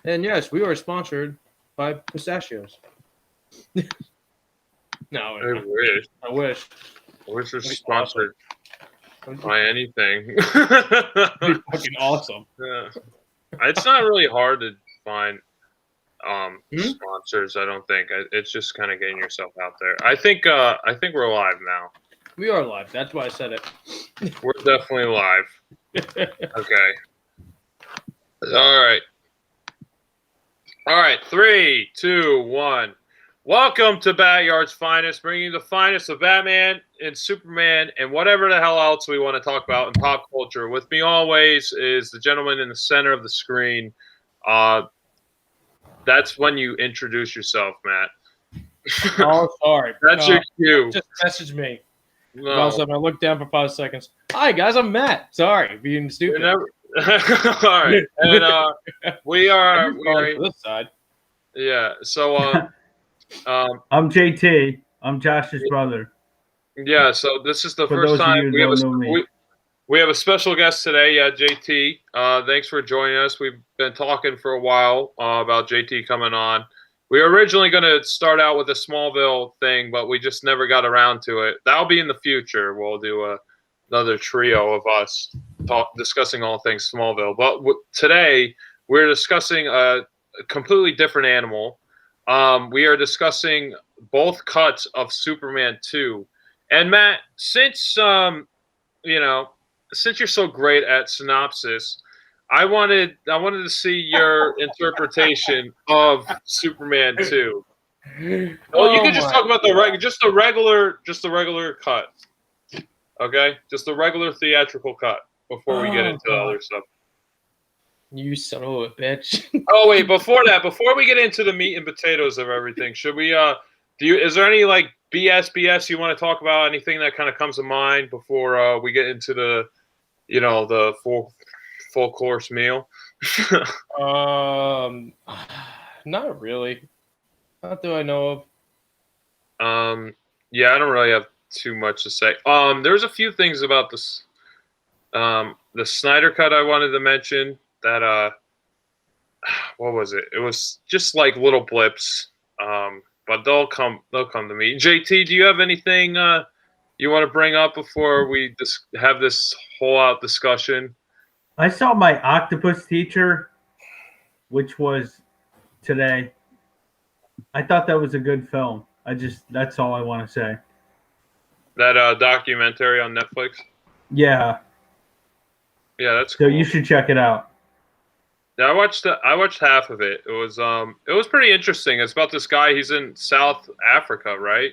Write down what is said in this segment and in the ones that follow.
And yes, we are sponsored by pistachios. No, I wish. I wish. I wish it was That'd be sponsored by anything. That'd be fucking awesome. Yeah. It's not really hard to find sponsors. I don't think. It's just kind of getting yourself out there. I think we're live now. We are live. That's why I said it. We're definitely live. Okay. All right. 3, 2, 1. Welcome to BatYard's Finest, bringing you the finest of Batman and Superman and whatever the hell else we want to talk about in pop culture. With me always is the gentleman in the center of the screen. That's when you introduce yourself, Matt. Oh, sorry. That's your cue. Just message me. No. Also, I'm going to look down for 5 seconds. Hi, guys. I'm Matt. Sorry, being stupid. All right. And we are on this side. Yeah. So I'm JT. I'm Josh's brother. Yeah. So this is the For first those of time you who don't know me. we have a special guest today. Yeah, JT. Thanks for joining us. We've been talking for a while about JT coming on. We were originally going to start out with a Smallville thing, but we just never got around to it. That'll be in the future. We'll do another trio of us discussing all things Smallville. But today we're discussing a completely different animal. We are discussing both cuts of Superman 2. And Matt, since since you're so great at Synopsis, I wanted to see your interpretation of Superman 2. Well, you could just talk about the regular cut. Okay? Just the regular theatrical cut before we get into the other stuff. You son of a bitch. Oh wait, before we get into the meat and potatoes of everything, should we is there any like BS you want to talk about? Anything that kind of comes to mind before we get into the the full course meal? Not really. Not that I know of. Yeah, I don't really have too much to say. There's a few things about this the Snyder cut I wanted to mention that what was it? It was just like little blips. But they'll come to me. JT, do you have anything you want to bring up before we just have this whole out discussion? I saw my octopus teacher, which was today. I thought that was a good film. That's all I want to say. That documentary on Netflix? Yeah. Yeah, that's cool. So you should check it out. Yeah, I watched half of it. It was pretty interesting. It's about this guy. He's in South Africa, right?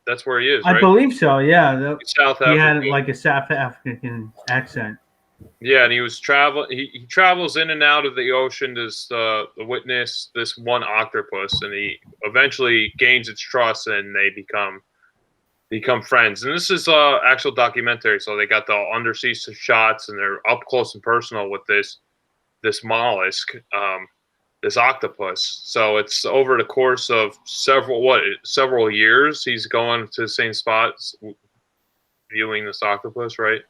That's where he is, right? I believe so. Yeah. South Africa. He had like a South African accent. Yeah, and he was He travels in and out of the ocean to witness this one octopus, and he eventually gains its trust, and they become friends. And this is actual documentary, so they got the undersea shots, and they're up close and personal with this mollusk, this octopus. So it's over the course of several years. He's going to the same spots, viewing this octopus, right,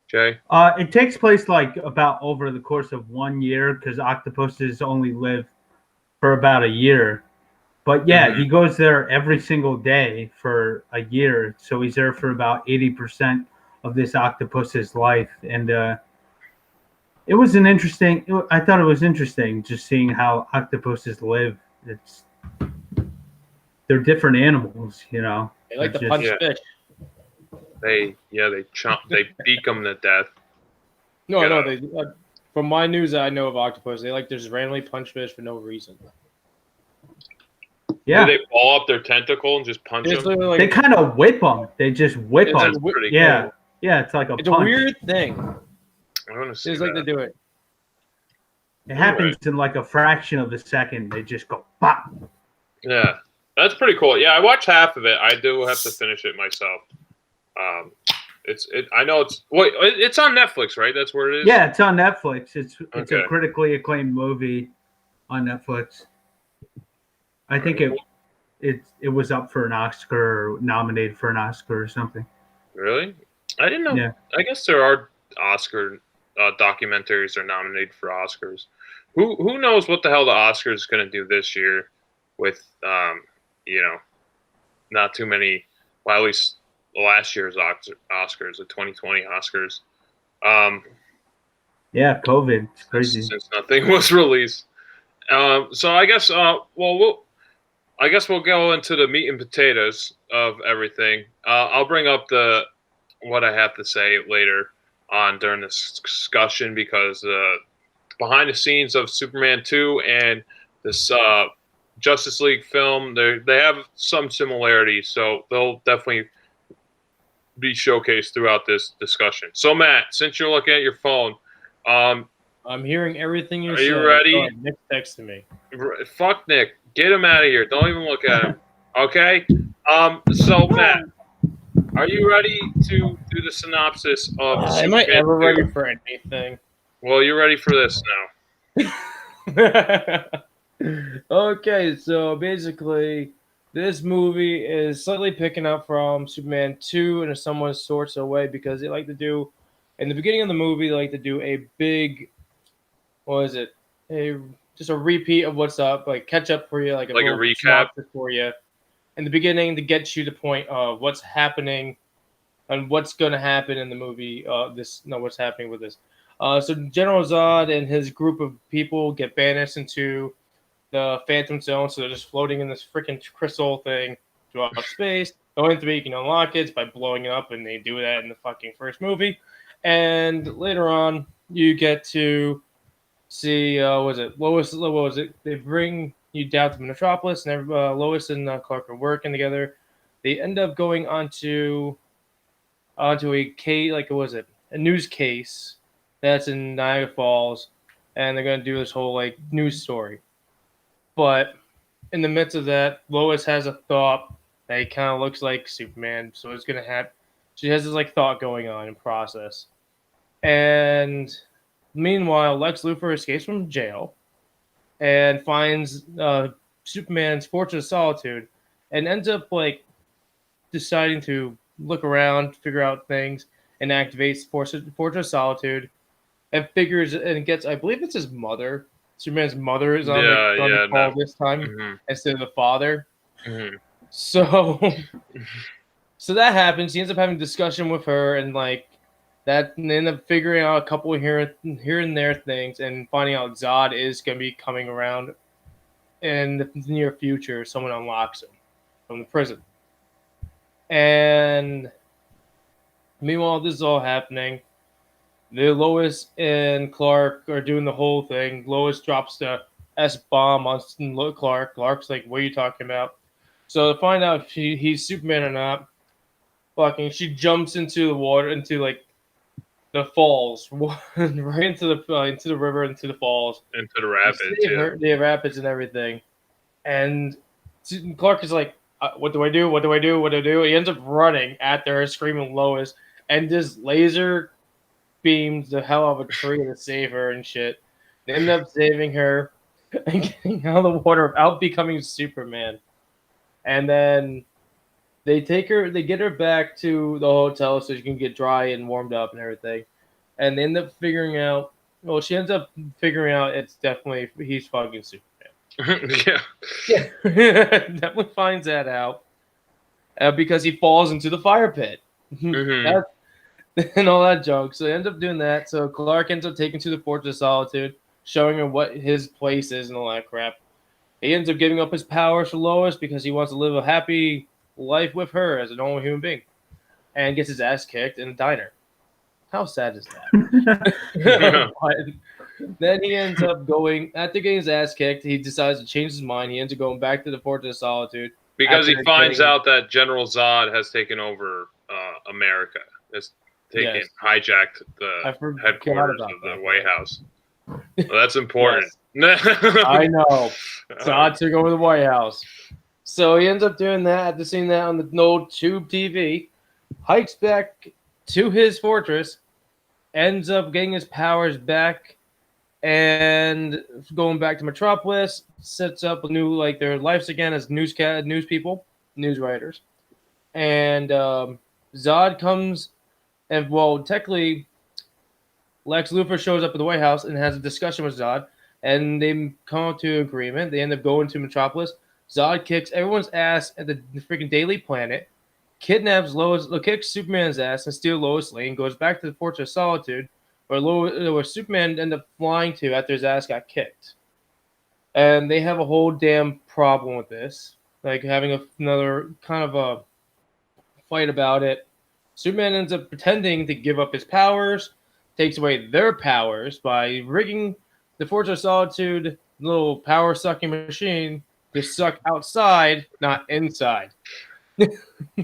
Jay? It takes place like about over the course of 1 year because octopuses only live for about a year. But yeah, He goes there every single day for a year. So he's there for about 80% of this octopus's life. And it was I thought it was interesting just seeing how octopuses live. They're different animals, They like to punch fish. They beak them to death. No, they. From my news that I know of octopus, they like to just randomly punch fish for no reason. Yeah. Do they ball up their tentacle and just punch them? Like, they kind of whip them. They just whip them. That's pretty yeah. cool. Yeah, it's like it's punch. a weird thing. I want to see They just like to do it. It happens in like a fraction of a second. They just go pop. Yeah, that's pretty cool. Yeah, I watched half of it. I do have to finish it myself. I know it's on Netflix, right? That's where it is. Yeah, it's on Netflix. It's Okay. a critically acclaimed movie on Netflix. I think it was up for an Oscar or nominated for an Oscar or something. Really? I didn't know. Yeah. I guess there are Oscar documentaries are nominated for Oscars. Who knows what the hell the Oscars is going to do this year with not too many. Well, at least last year's Oscars, the 2020 Oscars. Yeah, COVID. It's crazy. Since nothing was released. So I guess we'll go into the meat and potatoes of everything. I'll bring up what I have to say later on during this discussion, because behind the scenes of Superman 2 and this Justice League film, they have some similarities, so they'll definitely be showcased throughout this discussion. So Matt, since you're looking at your phone, I'm hearing everything you're saying. Are you ready? Oh, Nick texted me. Fuck Nick. Get him out of here. Don't even look at him. Okay? So, Matt, are you ready to do the synopsis of Am I ever ready for anything? Well, you're ready for this now. Okay, so basically, this movie is slightly picking up from Superman 2 in a somewhat sorts of way, because they like to do, in the beginning of the movie, they like to do a big, just a repeat of what's up, like catch up for you, like a recap for you in the beginning to get you to the point of what's happening and what's going to happen in the movie. What's happening with this. So General Zod and his group of people get banished into the Phantom Zone, so they're just floating in this freaking crystal thing throughout space. The only way you can unlock it is by blowing it up, and they do that in the fucking first movie. And later on, you get to see, Lois, they bring you down to Metropolis, and Lois and Clark are working together. They end up going onto a case, a news case that's in Niagara Falls, and they're going to do this whole, news story. But in the midst of that, Lois has a thought that he kind of looks like Superman, so it's going to happen. She has this, thought going on in process. And meanwhile, Lex Luthor escapes from jail and finds Superman's Fortress of Solitude and ends up deciding to look around, figure out things, and activates Fortress of Solitude, and gets, I believe it's his mother. Superman's mother is on the call this time instead of the father. Mm-hmm. So that happens. He ends up having a discussion with her, and that, and they end up figuring out a couple of here and there things, and finding out Zod is going to be coming around in the near future. Someone unlocks him from the prison. And meanwhile, this is all happening. Lois and Clark are doing the whole thing. Lois drops the S-bomb on Clark. Clark's like, what are you talking about? So to find out if he's Superman or not, she jumps into the water, into the falls, right into the river, into the falls, into the rapids, the rapids and everything. And Clark is like, "What do I do? What do I do? What do I do?" He ends up running after her, screaming Lois, and this laser beams the hell out of a tree to save her and shit. They end up saving her and getting out of the water without becoming Superman. And then they get her back to the hotel so she can get dry and warmed up and everything. And they end up figuring out, it's definitely, he's fucking Superman. Yeah. Definitely finds that out. Because he falls into the fire pit. Mm-hmm. And all that junk. So they end up doing that. So Clark ends up taking to the Fortress of Solitude, showing her what his place is and all that crap. He ends up giving up his powers for Lois because he wants to live a happy life with her as a normal human being, and gets his ass kicked in a diner. How sad is that? Then he ends up going, after getting his ass kicked, he decides to change his mind. He ends up going back to the Fortress of Solitude because he finds out that General Zod has taken over America, hijacked the headquarters of the White House. Well, that's important. I know. Zod took over the White House. So he ends up doing that, after seeing that on the old tube TV, hikes back to his fortress, ends up getting his powers back, and going back to Metropolis, sets up a new, their lives again as news people, news writers. And Zod comes, and technically, Lex Luthor shows up at the White House and has a discussion with Zod, and they come to an agreement. They end up going to Metropolis. Zod kicks everyone's ass at the freaking Daily Planet, kidnaps kicks Superman's ass and steals Lois Lane, goes back to the Fortress of Solitude, where Superman ended up flying to after his ass got kicked. And they have a whole damn problem with this, like having another kind of a fight about it. Superman ends up pretending to give up his powers, takes away their powers by rigging the Fortress of Solitude little power sucking machine to suck outside, not inside.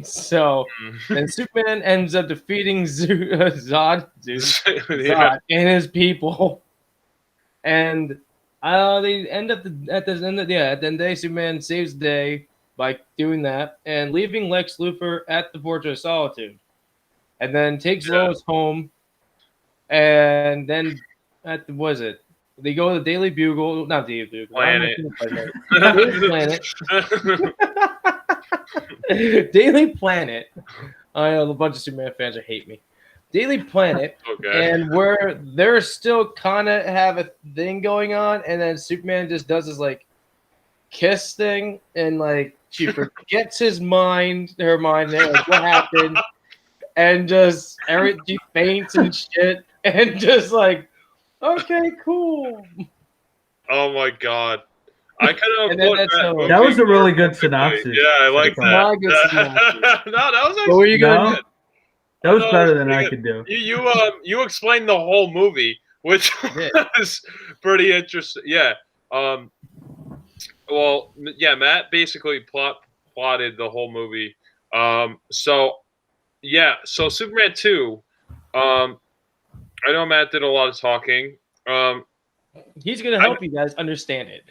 So then Superman ends up defeating Zod and his people, and they end up at the end of the day. Superman saves the day by doing that and leaving Lex Luthor at the Fortress of Solitude, and then takes Lois home, and then they go to the Daily Bugle, not Daily Bugle, Planet. Daily Planet. Daily Planet. I know a bunch of Superman fans will hate me. Daily Planet, okay. And where they're still kind of have a thing going on, and then Superman just does this like kiss thing, and like she forgets her mind, there, like what happened, and just she faints and shit, and just like, okay, cool. Oh my god. I kind of that was a really good synopsis. Yeah, I like that. No, that was actually what were you gonna do? That was better than I could do. You explained the whole movie, which was pretty interesting. Yeah. Well, yeah, Matt basically plotted the whole movie. So Superman 2. I know Matt did a lot of talking. He's gonna help you guys understand it.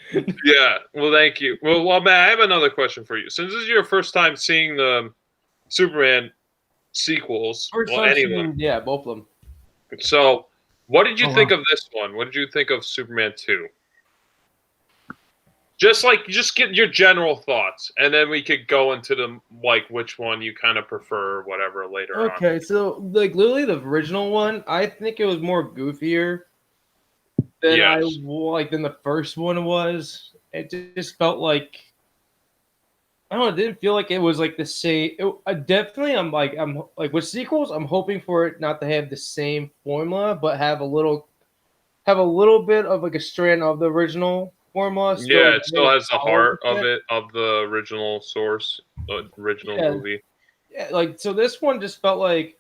Yeah. Well, thank you. Well, Matt, I have another question for you. Since this is your first time seeing the Superman sequels, both of them. So, what did you think of this one? What did you think of Superman 2? Just get your general thoughts, and then we could go into which one you kind of prefer or whatever later on. Okay, so literally the original one, I think it was more goofier than than the first one was. It just felt like, I don't know, it didn't feel like it was like the same. I'm like with sequels, I'm hoping for it not to have the same formula, but have a little bit of like a strand of the original formula. It still has the heart of the original source, the original movie. Yeah, so this one just felt like,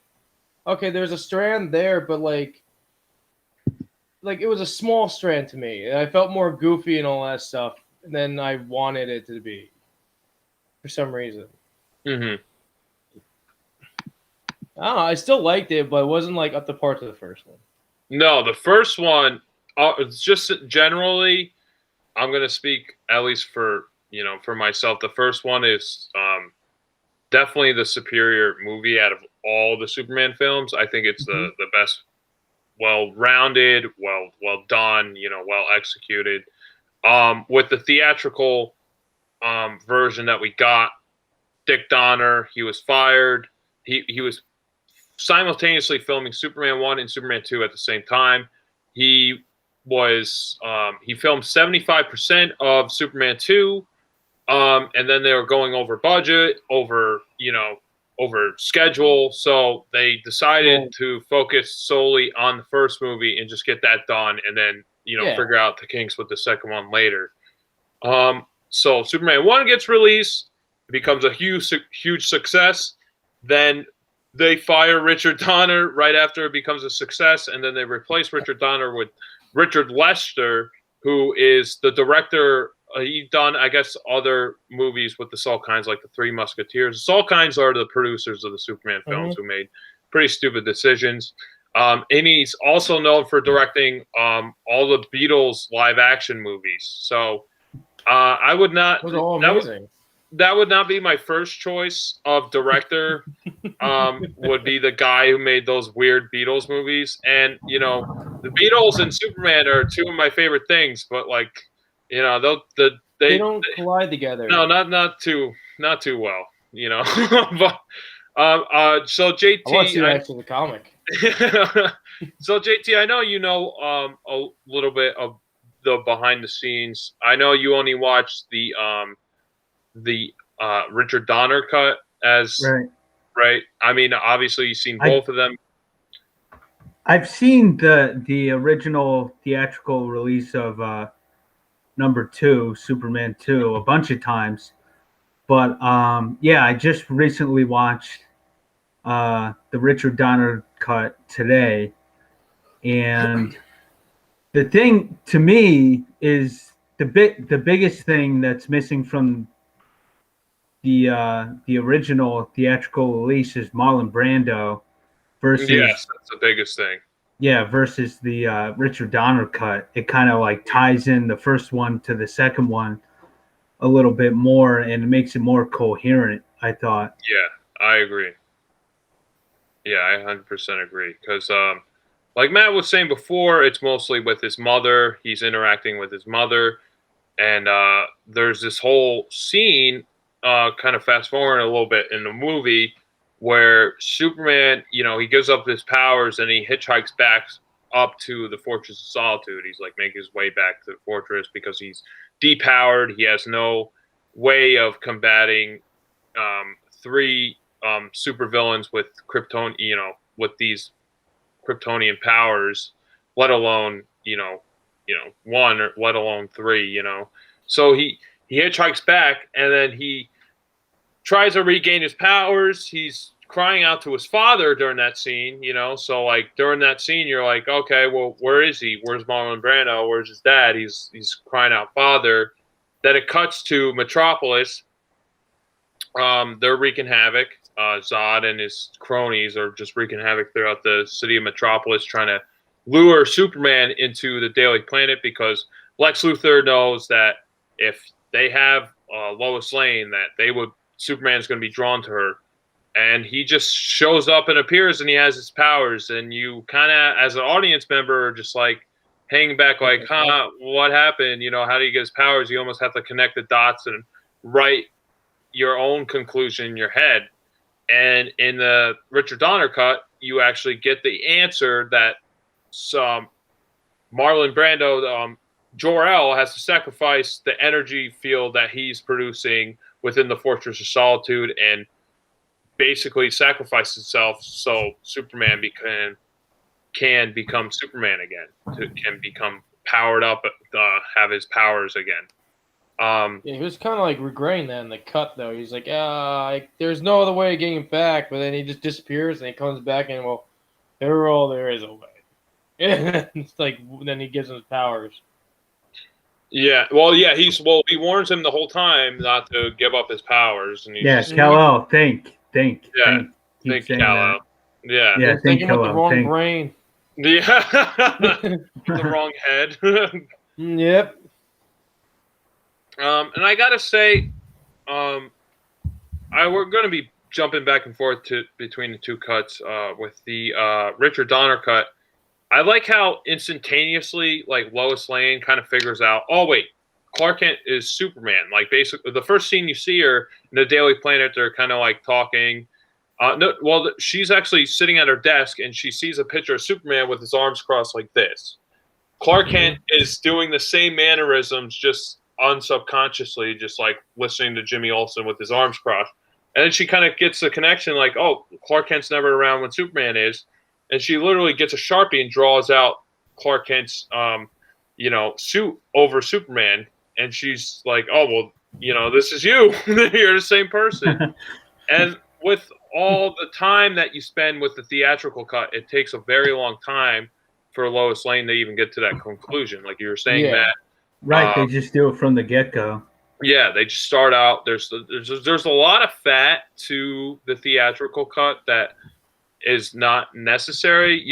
okay, there's a strand there, but like it was a small strand to me. I felt more goofy and all that stuff than I wanted it to be, for some reason. Mm-hmm. I don't know. I still liked it, but it wasn't like up to par to the first one. No, the first one, it's just generally, I'm gonna speak at least for myself. The first one is definitely the superior movie out of all the Superman films. I think it's the best, well-rounded, well done, well executed. With the theatrical version that we got, Dick Donner, he was fired. He was simultaneously filming Superman 1 and Superman 2 at the same time. He filmed 75% of Superman 2, and then they were going over budget, over schedule, so they decided to focus solely on the first movie and just get that done, and then figure out the kinks with the second one later. So Superman 1 gets released, it becomes a huge success. Then they fire Richard Donner right after it becomes a success, and then they replace Richard Donner with Richard Lester, who is the director. He's done, I guess, other movies with the Salkinds, like the Three Musketeers. The Salkinds are the producers of the Superman films who made pretty stupid decisions. And he's also known for directing all the Beatles live-action movies. So I would not. Those are all amazing. That would not be my first choice of director. Would be the guy who made those weird Beatles movies. And the Beatles and Superman are two of my favorite things, but they don't collide together. No, not too well. But so JT, I want to see the comic. So JT, I know a little bit of the behind the scenes. I know you only watched the Richard Donner cut as right. I mean, obviously you've seen both of them. I've seen the original theatrical release of number 2, Superman 2, a bunch of times, but yeah, I just recently watched the Richard Donner cut today, and the thing to me is the biggest thing that's missing from the original theatrical release is Marlon Brando versus that's the biggest thing. Yeah, versus the Richard Donner cut. It kind of like ties in the first one to the second one a little bit more, and it makes it more coherent, I thought. Yeah, I agree. Yeah, I 100% agree. Because, like Matt was saying before, it's mostly with his mother. He's interacting with his mother. And there's this whole scene, kind of fast forward a little bit in the movie, where Superman, you know, he gives up his powers and he hitchhikes back up to the Fortress of Solitude. He's like making his way back to the fortress because he's depowered. He has no way of combating 3 supervillains with Krypton, you know, with these Kryptonian powers, let alone, you know, 1 or let alone 3, you know. So he hitchhikes back and then he tries to regain his powers. He's crying out to his father during that scene, you know. So like during that scene, you're like, okay, well, where is he? Where's Marlon Brando? Where's his dad? He's crying out, father. Then it cuts to Metropolis. They're wreaking havoc. Zod and his cronies are just wreaking havoc throughout the city of Metropolis, trying to lure Superman into the Daily Planet because Lex Luthor knows that if they have Lois Lane, that Superman's going to be drawn to her. And he just shows up and appears and he has his powers. And you kind of, as an audience member, are just like hanging back like, huh, what happened? You know, how do you get his powers? You almost have to connect the dots and write your own conclusion in your head. And in the Richard Donner cut, you actually get the answer that Marlon Brando, Jor-El, has to sacrifice the energy field that he's producing within the Fortress of Solitude and basically sacrifice himself so Superman can become Superman again, can become powered up, have his powers again. Yeah, he was kind of like regretting that in the cut, though. He's like, there's no other way of getting him back, but then he just disappears and he comes back and, well, there is a way. It's like, then he gives him his powers. Yeah, well, yeah, he warns him the whole time not to give up his powers. And Kal-El, think. Think, Kal-El. Yeah. Yeah, thinking with the wrong brain. Yeah, the wrong head. Yep. And I gotta say, we're going to be jumping back and forth between the two cuts. With the Richard Donner cut, I like how instantaneously, like, Lois Lane kind of figures out, oh wait, Clark Kent is Superman. Like, basically, the first scene you see her in the Daily Planet, they're kind of like talking. She's actually sitting at her desk and she sees a picture of Superman with his arms crossed like this. Clark Kent is doing the same mannerisms, just unsubconsciously, just like listening to Jimmy Olsen with his arms crossed. And then she kind of gets the connection, like, oh, Clark Kent's never around when Superman is. And she literally gets a Sharpie and draws out Clark Kent's, suit over Superman. And she's like, oh, well, this is you. You're the same person. And with all the time that you spend with the theatrical cut, it takes a very long time for Lois Lane to even get to that conclusion. Like you were saying, Matt. Right, they just do it from the get-go. Yeah, they just start out. There's a lot of fat to the theatrical cut that is not necessary.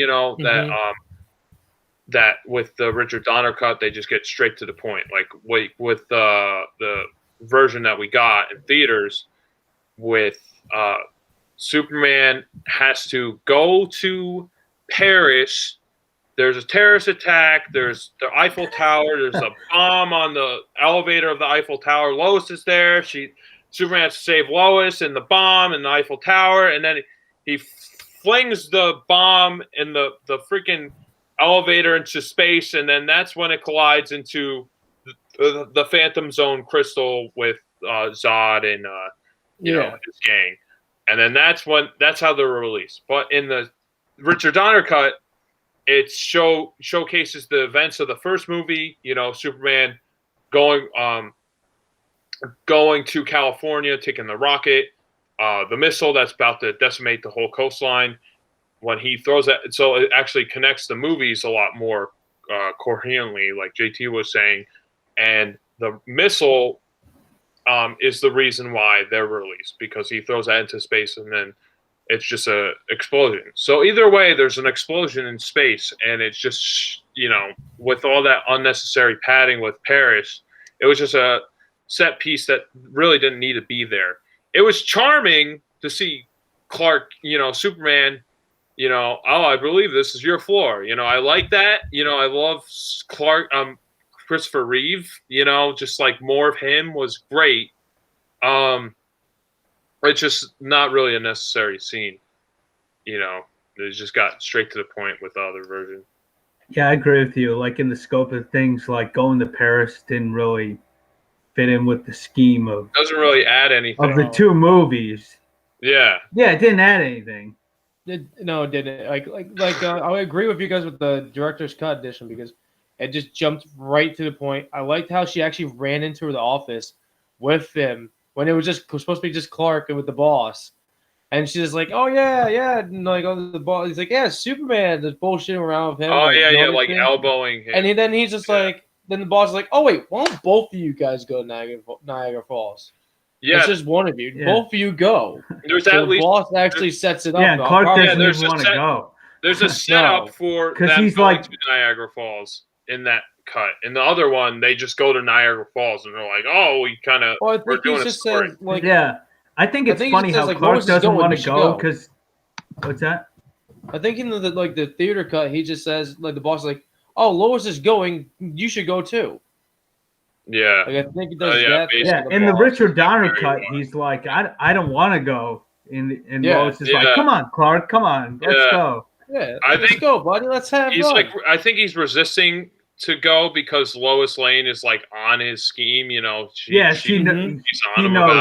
That with the Richard Donner cut, they just get straight to the point. Like with the version that we got in theaters, with Superman has to go to Paris. There's a terrorist attack. There's the Eiffel Tower. There's a bomb on the elevator of the Eiffel Tower. Lois is there. Superman has to save Lois and the bomb and the Eiffel Tower. And then he flings the bomb in the freaking elevator into space, and then that's when it collides into the Phantom Zone crystal with Zod and you know, his gang, and then that's how they're released. But in the Richard Donner cut, it showcases the events of the first movie. You know, Superman going to California, taking the rocket, the missile that's about to decimate the whole coastline. When he throws that, so it actually connects the movies a lot more coherently, like JT was saying. And the missile is the reason why they're released, because he throws that into space and then it's just a explosion. So either way, there's an explosion in space, and it's just, you know, with all that unnecessary padding with Paris, it was just a set piece that really didn't need to be there. It was charming to see Clark, you know, Superman, you know, oh, I believe this is your floor. You know, I like that. You know, I love Clark, Christopher Reeve, you know, just like more of him was great. It's just not really a necessary scene. You know, it just got straight to the point with the other version. Yeah, I agree with you. Like in the scope of things, like going to Paris didn't really fit in with the scheme of doesn't really add anything of the two movies. Yeah, it didn't add anything. No, it didn't. I agree with you guys with the director's cut edition, because it just jumped right to the point. I liked how she actually ran into the office with him when it was supposed to be just Clark and with the boss. And she's just like, oh, yeah. And like, on the boss, he's like, yeah, Superman. There's bullshitting around with him. Oh, like, yeah, like elbowing him. And then he's just like, then the boss is like, oh, wait, why don't both of you guys go to Niagara Falls? Yeah. It's just one of you. Yeah. Both of you go. There's so at least, the boss actually sets it up. Yeah, Clark doesn't even want to go. There's a setup for them he's going like to Niagara Falls in that cut. In the other one, they just go to Niagara Falls, and they're like, oh, we kind of, we're doing a story. Says, like, yeah. I think it's funny how Clark doesn't want to go because what's that? I think in the theater cut, he just says, like, the boss is like, oh, Lois is going, you should go too. Yeah. Like, I think he does that. Yeah, in the Richard Donner cut, he's like, I don't want to go. And Lois is like, come on, Clark, come on, let's go. Yeah, let's go, buddy. Let's have fun. I think he's resisting to go because Lois Lane is like on his scheme, you know. He knows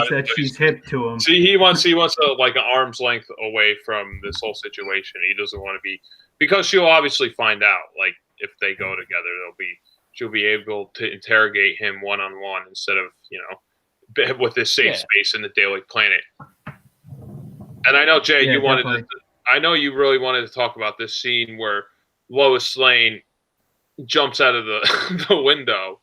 that she's hip to him. See, he wants to like an arm's length away from this whole situation. He doesn't want to be, because she'll obviously find out. Like if they go together, she'll be able to interrogate him one-on-one instead of, you know, with this safe space in the Daily Planet. And I know, Jay, you wanted to. I know you really wanted to talk about this scene where Lois Lane jumps out of the window.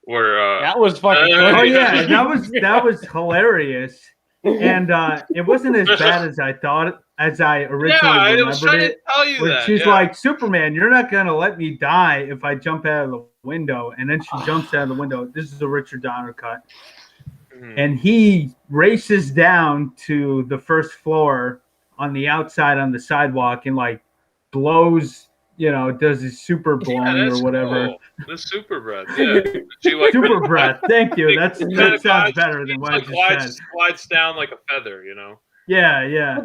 Where that was fucking. Oh yeah, that was hilarious, and it wasn't as bad as I thought. As I originally remembered was trying to tell you that. She's like, Superman, you're not gonna let me die if I jump out of the window, and then she jumps out of the window. This is a Richard Donner cut, and he races down to the first floor on the outside on the sidewalk and like blows, you know, does his super blowing or whatever. Cool. The super breath, yeah. Super breath. Thank you. That sounds better than what I just said. Slides down like a feather, you know. Yeah.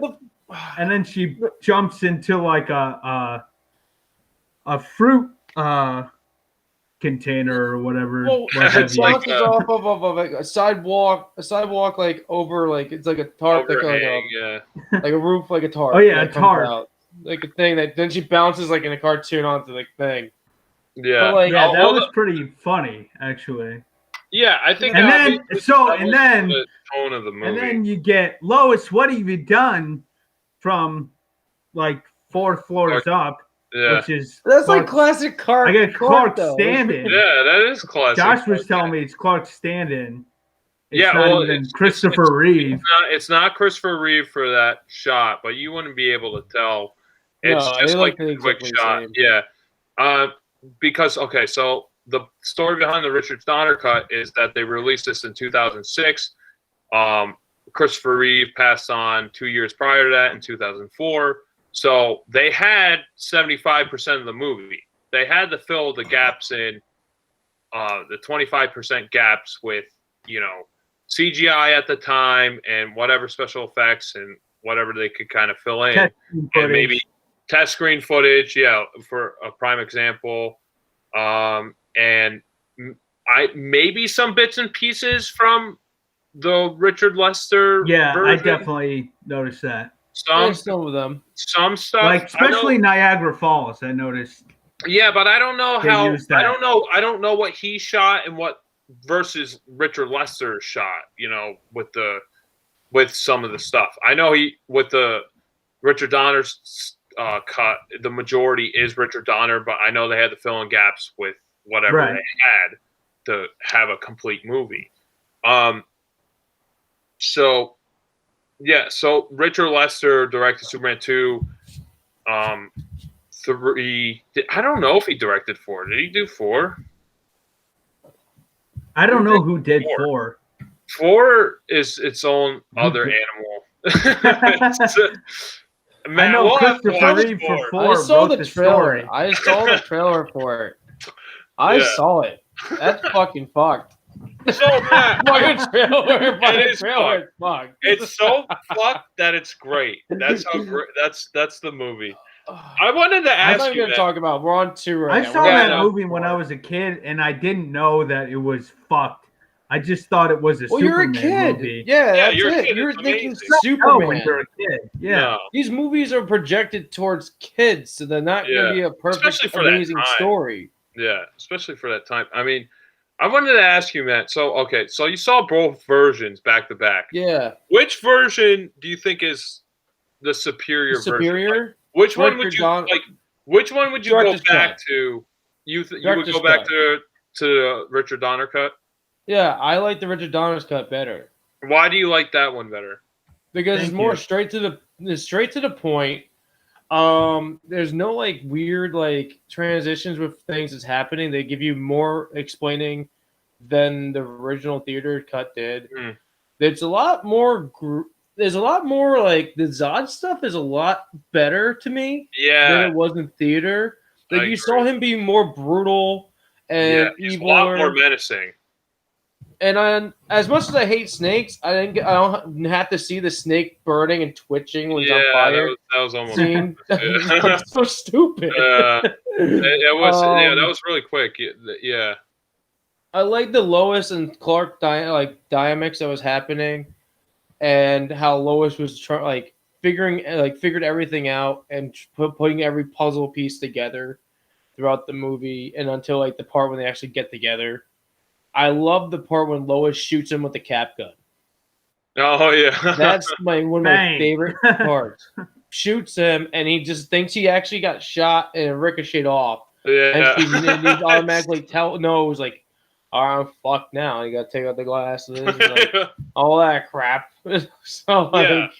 And then she jumps into like a fruit container or whatever. Well, it bounces off of a sidewalk like over, like it's like a tarp, like a roof, like a tarp. Oh yeah, a tarp, out, like a thing that then she bounces like in a cartoon onto the thing. Yeah, but that was pretty funny actually. Yeah, I think. And then the tone of the movie. And then you get Lois. What have you done? From like 4 floors up. Yeah. Which is that's like classic Clark. I get Clark stand-in. Yeah, that is classic. Josh was telling me it's Clark stand-in. It's not even Christopher Reeve. It's not Christopher Reeve for that shot, but you wouldn't be able to tell. It's just like a quick shot. Yeah. Because so the story behind the Richard Donner cut is that they released this in 2006. Christopher Reeve passed on 2 years prior to that in 2004. So they had 75% of the movie. They had to fill the gaps in, the 25% gaps with, you know, CGI at the time and whatever special effects and whatever they could kind of fill in. And maybe test screen footage, yeah, for a prime example, and maybe some bits and pieces from the Richard Lester Yeah, version. I definitely noticed that. Some of them. Some stuff, like especially Niagara Falls, I noticed. Yeah, but I don't know how. that. I don't know what he shot and what versus Richard Lester shot. You know, with some of the stuff. I know with the Richard Donner's cut, the majority is Richard Donner, but I know they had to fill in gaps with whatever they had to have a complete movie. So Richard Lester directed Superman 2, 3. I don't know if he directed 4. Did he do 4? I don't know who did 4. 4 is its own other animal. Man, I know Christopher Reeve for 4. I saw the trailer. Story. I saw the trailer for it. I saw it. That's fucking fucked. So Matt, fucking trailer. Fucked. It's so fucked that it's great. That's how great. That's the movie. I wanted to ask you. I'm going to talk about. We're on 2 right now. I saw that movie when I was a kid, and I didn't know that it was fucked. I just thought it was a Superman you're a kid. Movie. Yeah, that's you're it. Kid. You're It's thinking amazing. Superman. When you're a kid. Yeah. No. These movies are projected towards kids, so they're not going to be a perfect, amazing story. Yeah, especially for that time. I mean, I wanted to ask you, Matt. So you saw both versions back to back. Yeah. Which version do you think is the superior version? Like, which one would you like? Which one would you go back to? You would go back to the Richard Donner cut? Yeah, I like the Richard Donner's cut better. Why do you like that one better? Because it's more straight to the point. There's no like weird like transitions with things that's happening. They give you more explaining than the original theater cut did. There's a lot more. There's a lot more like the Zod stuff is a lot better to me. Yeah, than it was in theater. Like you saw him be more brutal and evil, a lot more menacing. And as much as I hate snakes, I don't have to see the snake burning and twitching when it's on fire. That was almost so stupid. It was that was really quick. Yeah. I like the Lois and Clark dynamics that was happening, and how Lois was figured everything out and putting every puzzle piece together throughout the movie, and until like the part when they actually get together. I love the part when Lois shoots him with the cap gun. Oh yeah, that's one of my favorite parts. Shoots him, and he just thinks he actually got shot and ricocheted off. Yeah, and he automatically knows like, I'm fucked now. You got to take out the glasses, and, like, all that crap. So like,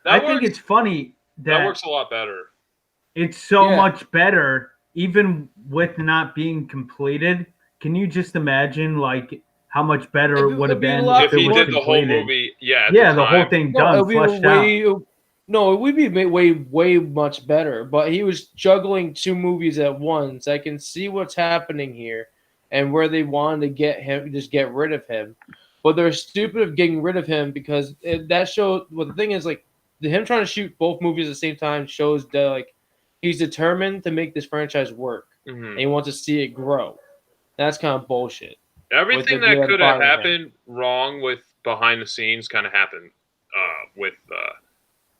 I think it's funny that works a lot better. It's so much better, even with not being completed. Can you just imagine, like, how much better it would have been if he did the whole movie? Yeah, the whole thing done, fleshed out. No, it would be way much better. But he was juggling 2 movies at once. I can see what's happening here, and where they wanted to get him, just get rid of him. But they're stupid of getting rid of him because that shows. Well, the thing is, like, him trying to shoot both movies at the same time shows that like he's determined to make this franchise work, and he wants to see it grow. That's kind of bullshit. Everything that could have happened wrong with behind the scenes kind of happened with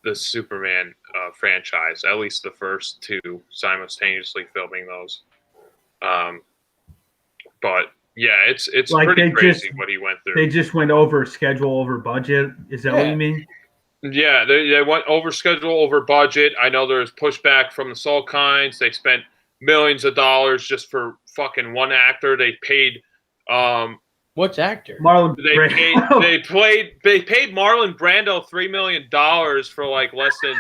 the Superman franchise. At least the first 2 simultaneously filming those. But yeah, it's like pretty crazy what he went through. They just went over schedule, over budget. Is that what you mean? Yeah, they went over schedule, over budget. I know there's pushback from the Salkinds. They spent millions of dollars just for fucking one actor. They paid which actor? Marlon Brando. They paid Marlon Brando $3 million for like less than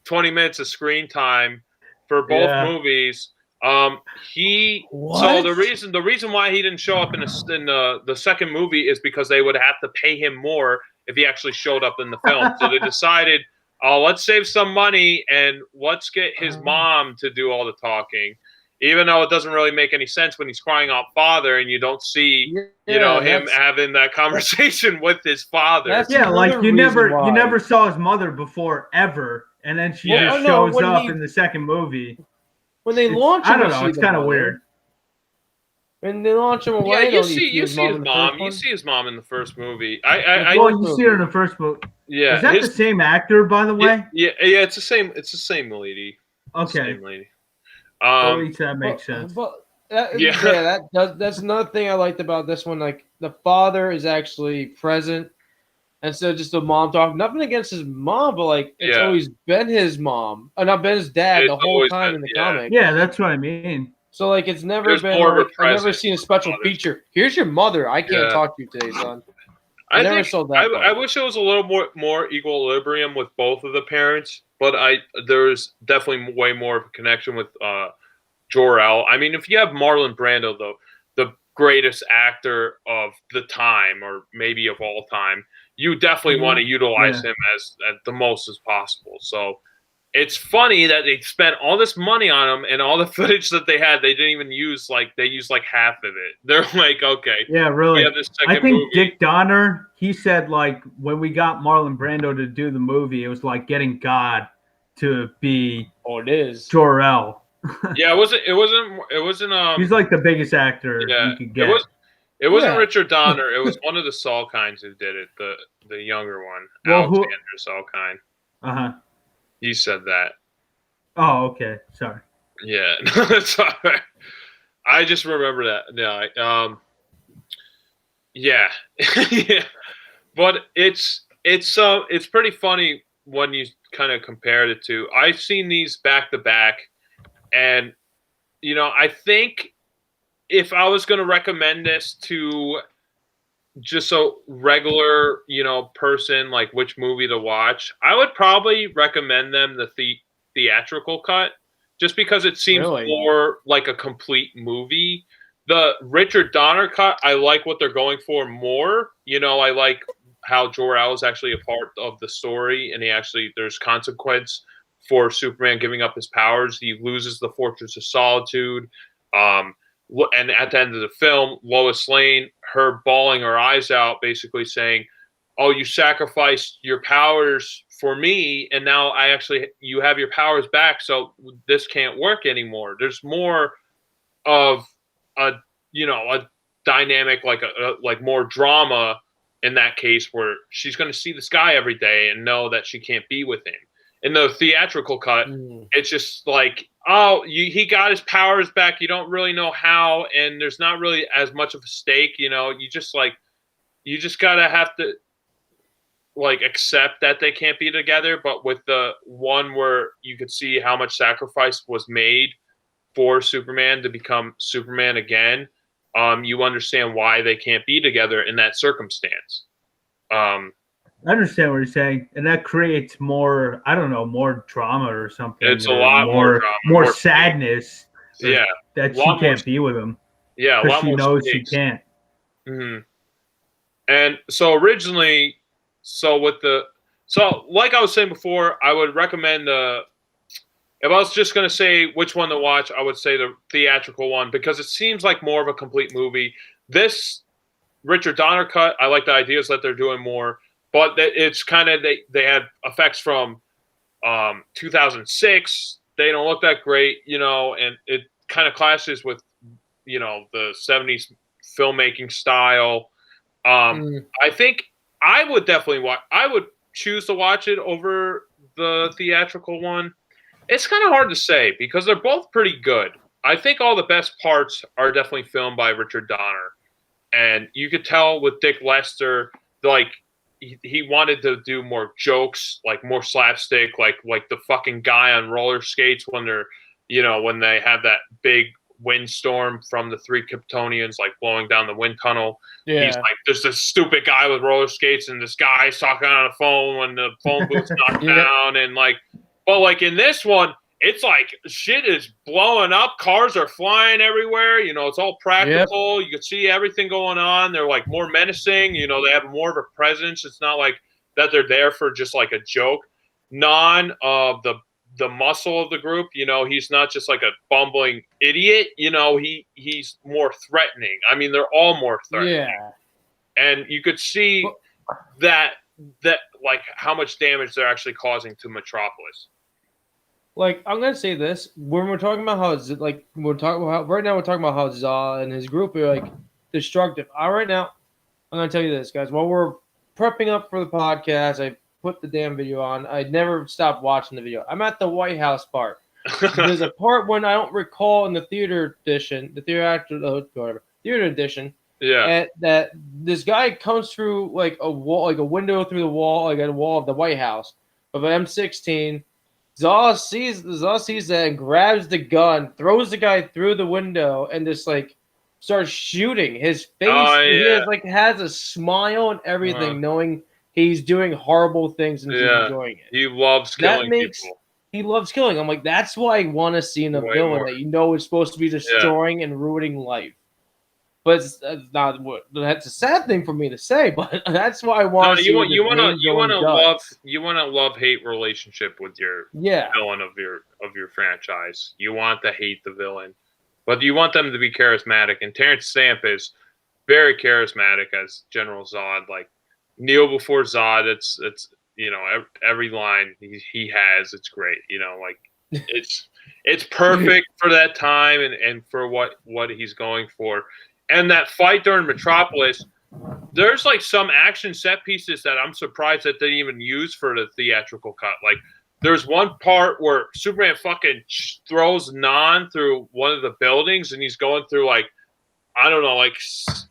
20 minutes of screen time for both movies. So the reason why he didn't show up in the second movie is because they would have to pay him more if he actually showed up in the film. So they decided, let's save some money and let's get his mom to do all the talking. Even though it doesn't really make any sense when he's crying out father and you don't see, him having that conversation with his father. Like you never saw his mother before ever and then she Yeah. just Oh, no, shows when up he- in the second movie. When they It's- launch I him, don't you know. see It's the kind of mother. weird. When they launch him Yeah, away, you don't see his in the mom. first You one? see his mom in the first movie. Well, you see her in the first movie. Yeah, Is that the same actor, by the way? Yeah. It's the same. It's the same lady. Okay. Same lady. At least that makes sense. But Yeah. that's another thing I liked about this one. Like the father is actually present instead of just the mom talking. Nothing against his mom, but like it's Yeah. always been his mom, not been his dad the It's whole always time been- in the yeah. comic. Yeah, that's what I mean. So like it's never There's been more of a like I've never presence seen a special with the feature. Here's your mother. I can't Yeah. talk to you today, son. I never think saw that part. I wish it was a little more equilibrium with both of the parents, but there's definitely way more of a connection with Jor-El. I mean, if you have Marlon Brando, though, the greatest actor of the time, or maybe of all time, you definitely want to utilize him as at the most as possible. So it's funny that they spent all this money on him, and all the footage that they had, they didn't even use they used like half of it. They're like, okay, Yeah, really. we have this I second think movie. Dick Donner, he said like when we got Marlon Brando to do the movie, it was like getting God to be it is. Jor-El. Yeah, it wasn't. He's like the biggest actor Yeah, you could get. It wasn't Yeah. Richard Donner. It was one of the Salkinds who did it. The younger one, Well, Alexander Salkind. Uh-huh. He said that. Oh, okay. Sorry. Yeah, no, that's all right. I just remember that. Yeah. Yeah. Yeah. But it's pretty funny when you kind of compare the two. I've seen these back to back, and I think if I was going to recommend this to just a regular, person, like which movie to watch, I would probably recommend them the theatrical cut, just because it seems more like a complete movie. The Richard Donner cut, I like what they're going for more. I like how Jor-El is actually a part of the story, and there's consequence for Superman giving up his powers. He loses the Fortress of Solitude. And at the end of the film, Lois Lane, her bawling her eyes out, basically saying, "Oh, you sacrificed your powers for me, and now you have your powers back, so this can't work anymore." There's more of a dynamic, like more drama in that case, where she's going to see this guy every day and know that she can't be with him. In the theatrical cut, it's just like, oh, he got his powers back. You don't really know how, and there's not really as much of a stake. You just gotta have to accept that they can't be together. But with the one where you could see how much sacrifice was made for Superman to become Superman again, you understand why they can't be together in that circumstance. I understand what you're saying, and that creates more, I don't know, more drama or something. It's a lot more drama. More sadness. Yeah. That she can't be with him. Yeah, a lot more. Because she knows she can't. Mm-hmm. And so originally, like I was saying before, I would recommend if I was just going to say which one to watch, I would say the theatrical one, because it seems like more of a complete movie. This Richard Donner cut, I like the ideas that they're doing more. But it's kind of they had effects from 2006. They don't look that great, and it kind of clashes with the 70s filmmaking style. I think I would definitely watch. I would choose to watch it over the theatrical one. It's kind of hard to say because they're both pretty good. I think all the best parts are definitely filmed by Richard Donner, and you could tell with Dick Lester, he wanted to do more jokes, like more slapstick, like the fucking guy on roller skates when they're, when they have that big windstorm from the three Kryptonians, blowing down the wind tunnel. Yeah. He's like, there's this stupid guy with roller skates, and this guy's talking on the phone when the phone booth's knocked down, and but in this one, it's like shit is blowing up. Cars are flying everywhere. It's all practical. Yep. You can see everything going on. They're more menacing. They have more of a presence. It's not like that they're there for just a joke. The muscle of the group, he's not just a bumbling idiot. He's more threatening. I mean, they're all more threatening. Yeah. And you could see that that like how much damage they're actually causing to Metropolis. Like, I'm gonna say this when we're talking about how we're talking about right now we're talking about how Zod and his group are like destructive. Right now, I'm gonna tell you this, guys. While we're prepping up for the podcast, I put the damn video on. I never stopped watching the video. I'm at the White House part. There's a part when I don't recall in the theater edition, theater edition. Yeah. And that this guy comes through like a wall, like a window through the wall, like a wall of the White House of an M16. Zod sees that and grabs the gun, throws the guy through the window, and just like starts shooting. His face, has a smile and everything, knowing he's doing horrible things and he's enjoying it. He loves killing people. He loves killing. I'm like, that's what I want to see in a villain that you know is supposed to be destroying and ruining life. But that's not what. That's a sad thing for me to say, but that's why I want to see. You want a love-hate relationship with your villain of your franchise. You want to hate the villain, but you want them to be charismatic. And Terence Stamp is very charismatic as General Zod. Like kneel before Zod. It's every line he has. It's great. It's perfect for that time and for what he's going for. And that fight during Metropolis, there's like some action set pieces that I'm surprised that they didn't even use for the theatrical cut. Like there's one part where Superman fucking throws Non through one of the buildings and he's going through like, I don't know, like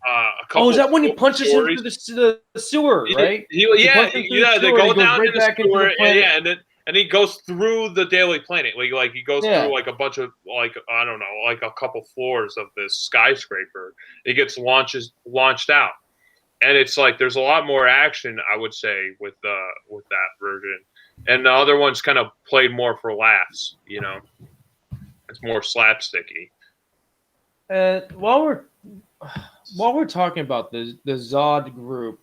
a couple. Oh, is that when he punches him through the sewer, right? They go down in the sewer, and he goes through the Daily Planet. Like he goes through like a bunch of like I don't know, like a couple floors of this skyscraper. He gets launched out, and it's like there's a lot more action, I would say, with that version, and the other one's kind of played more for laughs. It's more slapsticky. While we're talking about the Zod group,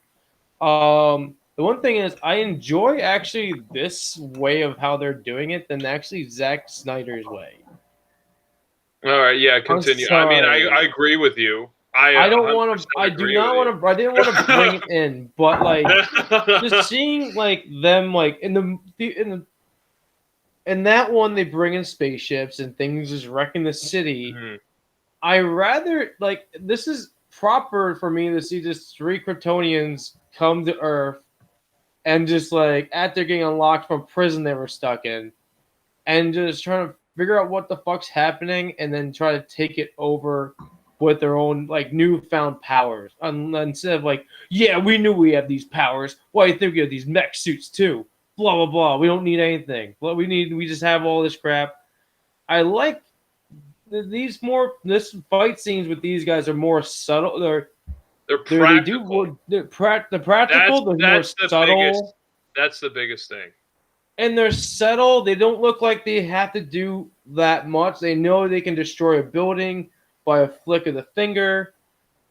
the one thing is I enjoy actually this way of how they're doing it than actually Zack Snyder's way. All right, yeah, continue. I mean, I agree with you. I don't want to. I do not want to. I didn't want to bring it in, but like just seeing like them like in that one they bring in spaceships and things is wrecking the city. Mm-hmm. I rather like this is proper for me to see just 3 Kryptonians come to Earth and just like after getting unlocked from prison they were stuck in and just trying to figure out what the fuck's happening and then try to take it over with their own like newfound powers. Instead of like, yeah, we knew we have these powers. Why do you think we have these mech suits too? Blah blah blah. We don't need anything. We just have all this crap. I like this fight scenes with these guys are more subtle. They're practical. They're practical. They're more subtle. That's the biggest thing. And they're subtle. They don't look like they have to do that much. They know they can destroy a building by a flick of the finger,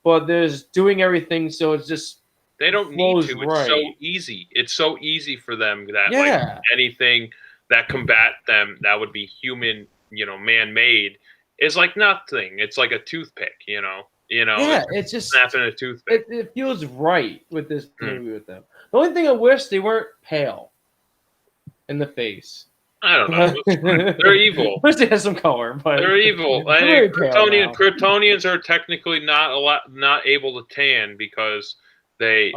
but they're just doing everything. So it's just they don't need to. It's so easy. It's so easy for them that like anything that combat them that would be human, man-made. It's like nothing. It's like a toothpick, Yeah, it's just snapping a toothpick. It feels right with this movie with them. The only thing I wish they weren't pale in the face. I don't know. They're evil. Wish they had some color, but they're evil. Kryptonians are technically not able to tan because they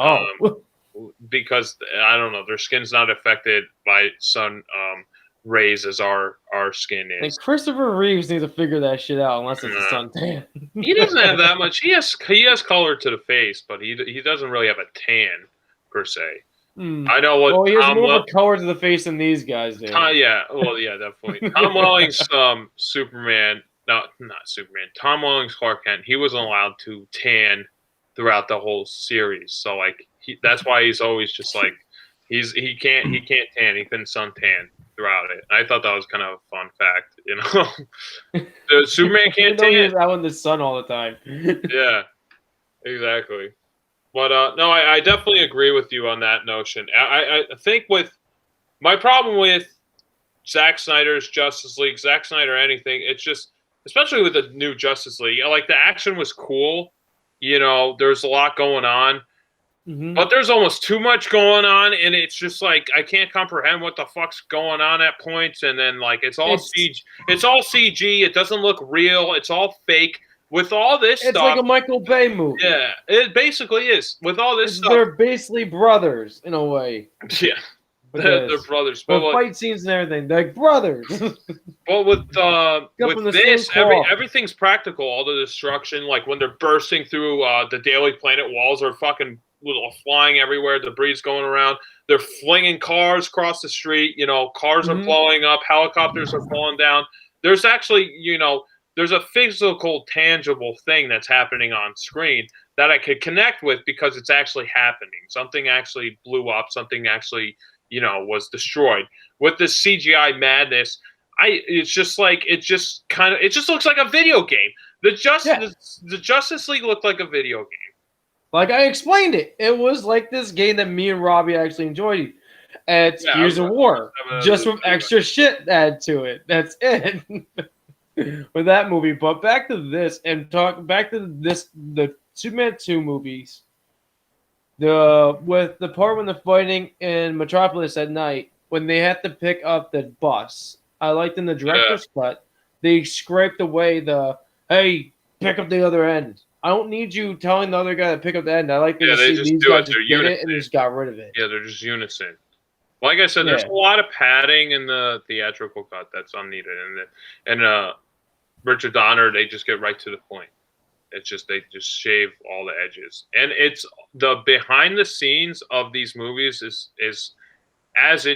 because I don't know, their skin's not affected by sun rays as our skin is. And Christopher Reeves needs to figure that shit out unless it's a suntan. He doesn't have that much. He has color to the face, but he doesn't really have a tan per se. I know what. Oh, he has more of a color to the face than these guys do. Yeah, definitely. Tom Welling's Superman, not Superman. Tom Welling's Clark Kent. He wasn't allowed to tan throughout the whole series, so like that's why he's always just like he can't tan. He couldn't suntan throughout it. I thought that was kind of a fun fact, The Superman can't tan. He's out in the sun all the time. Yeah, exactly. But no, I definitely agree with you on that notion. I think with my problem with Zack Snyder's Justice League, Zack Snyder anything, it's just, especially with the new Justice League, like the action was cool. There's a lot going on. But there's almost too much going on, and it's just like I can't comprehend what the fuck's going on at points. And then like it's all CG. It doesn't look real. It's all fake. With all this stuff, it's like a Michael Bay movie. Yeah, it basically is. With all this stuff, they're basically brothers in a way. Yeah, they're brothers. But fight scenes and everything, they're like brothers. But with this, everything's practical. All the destruction, like when they're bursting through the Daily Planet walls, are fucking flying everywhere. Debris going around. They're flinging cars across the street. Cars are blowing up. Helicopters are falling down. There's actually, there's a physical, tangible thing that's happening on screen that I could connect with because it's actually happening. Something actually blew up. Something actually, was destroyed. With this CGI madness, it just looks like a video game. The Justice League looked like a video game. Like I explained it. It was like this game that me and Robbie actually enjoyed. It's Gears of War, just with extra shit added to it. That's it. With that movie, but back to this and the Superman 2 movies. With the part when they're fighting in Metropolis at night, when they have to pick up the bus. I liked in the director's cut, they scraped away hey, pick up the other end. I don't need you telling the other guy to pick up the end. I like to see these guys just get it and just got rid of it. Yeah, they're just unison. Like I said, there's a lot of padding in the theatrical cut that's unneeded, and Richard Donner, they just get right to the point. It's just they just shave all the edges, and it's the behind the scenes of these movies is as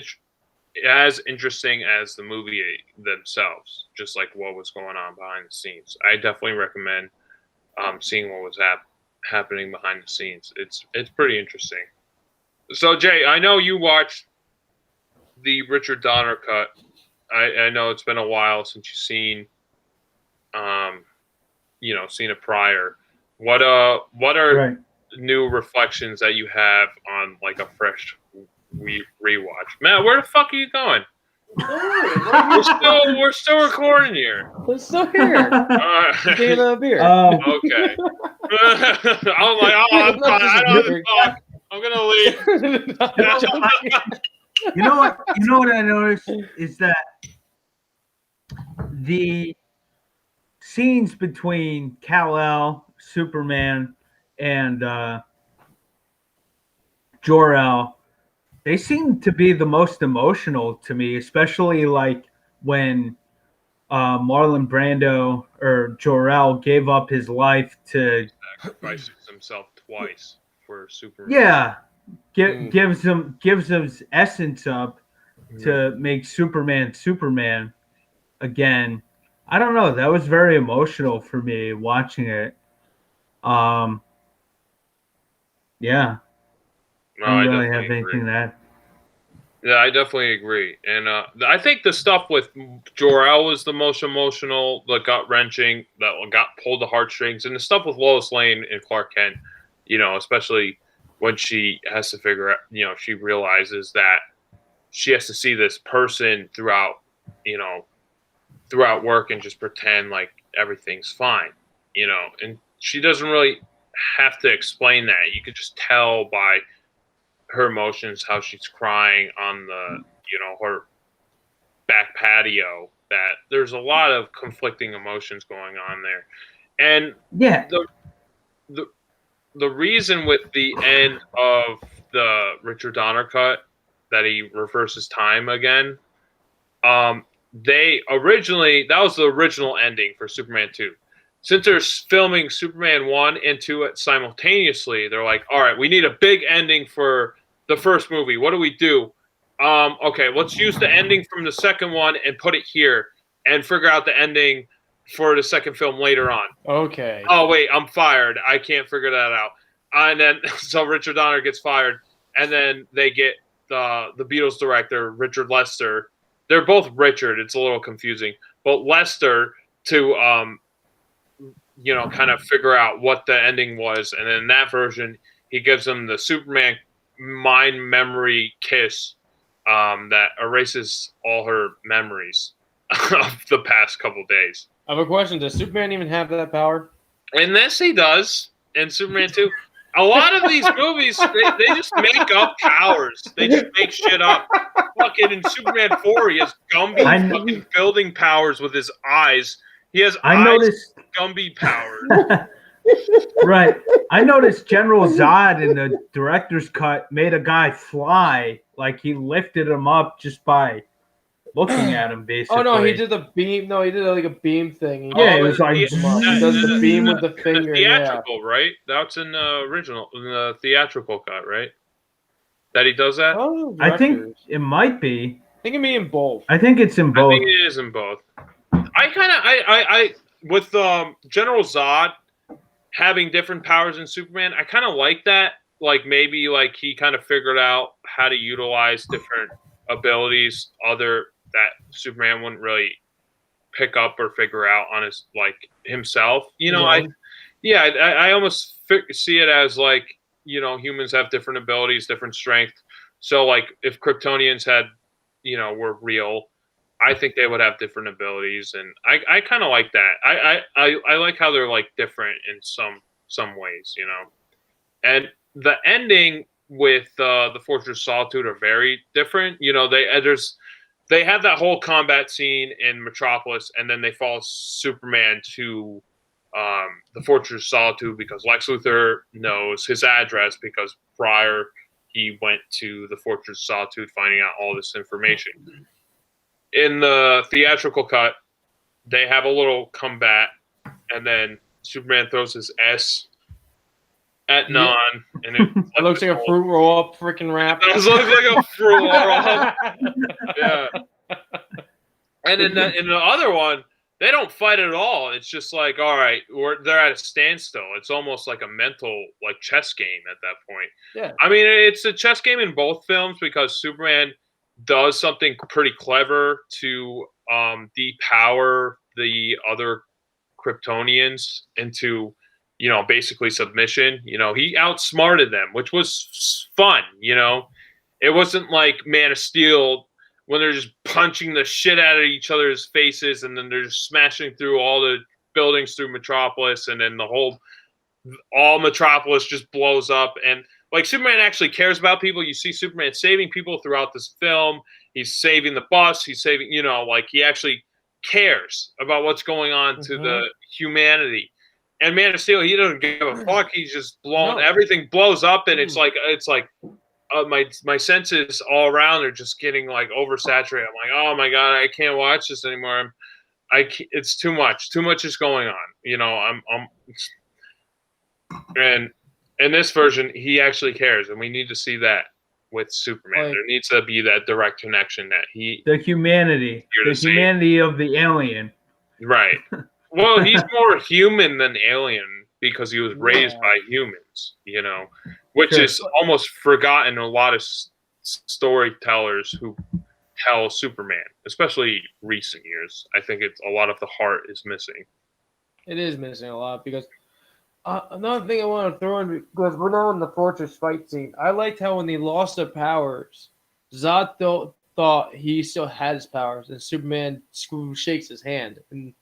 interesting as the movie themselves. Just like what was going on behind the scenes, I definitely recommend seeing what was happening behind the scenes. It's pretty interesting. So Jay, I know you watched the Richard Donner cut. I know it's been a while since you've seen seen it prior. What are new reflections that you have on like a fresh rewatch? Matt, where the fuck are you going? We're still recording here. We're still here. Getting another beer. Okay. I'm like, I'm fine. I don't have to talk. I'm gonna leave. You know what I noticed is that the scenes between Kal-El, Superman, and Jor-El, they seem to be the most emotional to me, especially like when Marlon Brando or Jor-El gave up his life to sacrifices himself twice for Superman. Yeah, gives him his essence up to make Superman again. I don't know. That was very emotional for me watching it. Yeah. No, I don't really have anything to add. Yeah, I definitely agree. And I think the stuff with Jor-El was the most emotional, the gut-wrenching, that got pulled the heartstrings. And the stuff with Lois Lane and Clark Kent, especially when she has to figure out, she realizes that she has to see this person throughout work and just pretend like everything's fine, and she doesn't really have to explain that. You could just tell by her emotions, how she's crying on the, her back patio, that there's a lot of conflicting emotions going on there. And the reason with the end of the Richard Donner cut that he reverses time again, that was the original ending for Superman 2. Since they're filming Superman 1 and 2 simultaneously, they're like, all right, we need a big ending for the first movie. What do we do? Okay, let's use the ending from the second one and put it here and figure out the ending for the second film later on. Okay. Oh, wait, I'm fired. I can't figure that out. And then, so Richard Donner gets fired, and then they get the Beatles director, Richard Lester. They're both Richard. It's a little confusing. But Lester to, kind of figure out what the ending was. And then in that version, he gives them the Superman mind memory kiss that erases all her memories of the past couple days. I have a question. Does Superman even have that power? In this, he does. In Superman 2. A lot of these movies, they just make up powers. They just make shit up. Fucking in Superman 4, he has Gumby fucking building powers with his eyes. He has noticed Gumby powers. Right. I noticed General Zod in the director's cut made a guy fly. Like he lifted him up just by looking at him, basically. Oh no, he did the beam. No, he did like a beam thing. Yeah, it was like he does the beam with the finger. Theatrical, right? That's in the original, in the theatrical cut, right? That he does that. Oh, I think it might be. I think it may in both. I think it's in both. I think it is in both. I with General Zod having different powers than Superman, I kind of like that. Like maybe like he kind of figured out how to utilize different abilities that Superman wouldn't really pick up or figure out on his himself. I almost see it as like, humans have different abilities, different strength. So like if Kryptonians had, were real, I think they would have different abilities, and I kind of like that. I like how they're like different in some ways, And the ending with the Fortress of Solitude are very different. They have that whole combat scene in Metropolis, and then they follow Superman to the Fortress of Solitude because Lex Luthor knows his address because prior he went to the Fortress of Solitude finding out all this information. In the theatrical cut, they have a little combat, and then Superman throws his S at Non, and it looks like a fruit roll up freaking wrap. It looks like a fruit roll up. Yeah. And in the other one, they don't fight at all. It's just like, all right, they're at a standstill. It's almost like a mental chess game at that point. Yeah. I mean, it's a chess game in both films because Superman does something pretty clever to depower the other Kryptonians into, basically submission. He outsmarted them, which was fun. It wasn't like Man of Steel when they're just punching the shit out of each other's faces and then they're just smashing through all the buildings through Metropolis, and then all Metropolis just blows up. And Superman actually cares about people. You see Superman saving people throughout this film. He's saving the bus. He's saving, he actually cares about what's going on to the humanity. And Man of Steel, he doesn't give a fuck. He's just blowing. Everything blows up, and it's like my senses all around are just getting oversaturated. I'm like, oh my god, I can't watch this anymore. It's too much. Too much is going on. And in this version, he actually cares, and we need to see that with Superman. There needs to be that direct connection that the humanity of the alien. Right. Well, he's more human than alien because he was raised by humans, which is almost forgotten. A lot of storytellers who tell Superman, especially recent years. I think a lot of the heart is missing. It is missing a lot because another thing I want to throw in, because we're now in the fortress fight scene. I liked how when they lost their powers, Zod thought he still had his powers, and Superman shakes his hand, and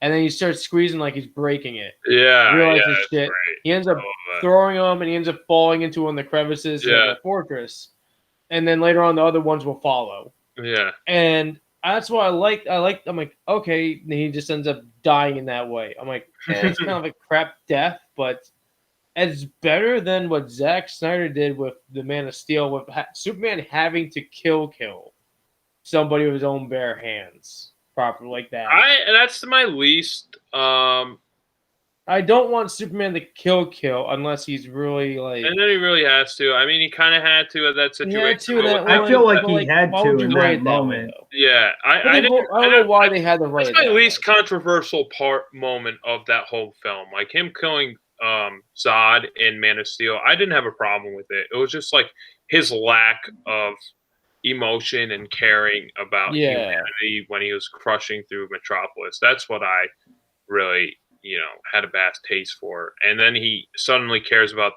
then he starts squeezing like he's breaking it. Yeah, realizes shit. Right. He ends up throwing him, and he ends up falling into one of the crevices of the fortress. And then later on, the other ones will follow. Yeah, and that's what I liked. I'm like, okay, and he just ends up dying in that way. I'm like, it's kind of a crap death, but it's better than what Zack Snyder did with the Man of Steel, with Superman having to kill somebody with his own bare hands. Proper like that. That's my least. I don't want Superman to kill unless he's really and then he really has to. I mean, he kind of had to at that situation. I feel like he had to in that moment. Yeah, I don't know why they had to write it. That's my least controversial moment of that whole film. Like him killing Zod in Man of Steel. I didn't have a problem with it. It was just like his lack of emotion and caring about humanity when he was crushing through Metropolis. That's what I really, had a bad taste for. And then he suddenly cares about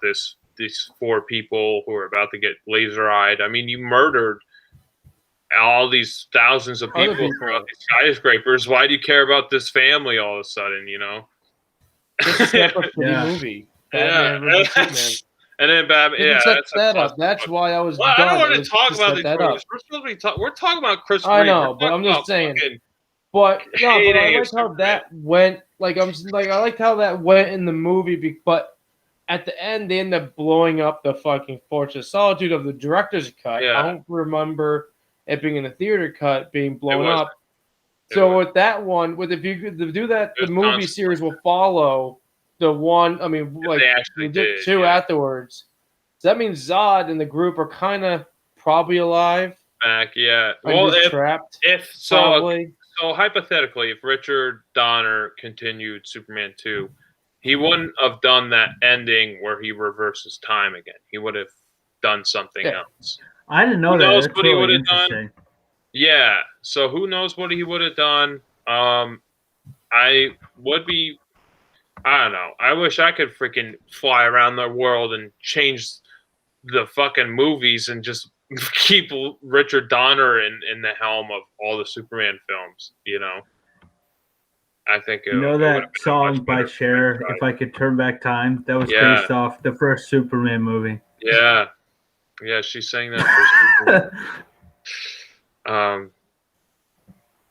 these 4 people who are about to get laser-eyed. I mean, you murdered all these thousands of people throughout these skyscrapers. Why do you care about this family all of a sudden, Just a step up for the movie. Yeah. And then Batman, You yeah, set that's that up. That's why I was. Well, I done. don't want It to was talk to about set these that movies. up. We're supposed to be we're talking about Chris I Reeve. know, We're but I'm talking just about saying. fucking But no, but I heyday of like how Superman. that went. Like I liked how that went in the movie. But at the end, they end up blowing up the fucking Fortress of Solitude of the director's cut. Yeah. I don't remember it being in the theater cut being blown wasn't. up. So with that one, if you could do that, the movie series will follow the one. I mean, like they actually did did, two yeah. afterwards. So that means Zod and the group are kind of probably alive. Back, yeah. And Well, just trapped. if so, probably. So hypothetically, if Richard Donner continued Superman 2, he wouldn't have done that ending where he reverses time again. He would have done something else. I didn't know Who that. knows That's what he really would have interesting. done? Yeah. So who knows what he would have done? I would be. I don't know. I wish I could freaking fly around the world and change the fucking movies and just keep Richard Donner in the helm of all the Superman films. You know. I think you know that song by Cher, "If I Could Turn Back Time," that was based off the first Superman movie. Yeah, yeah, she sang that.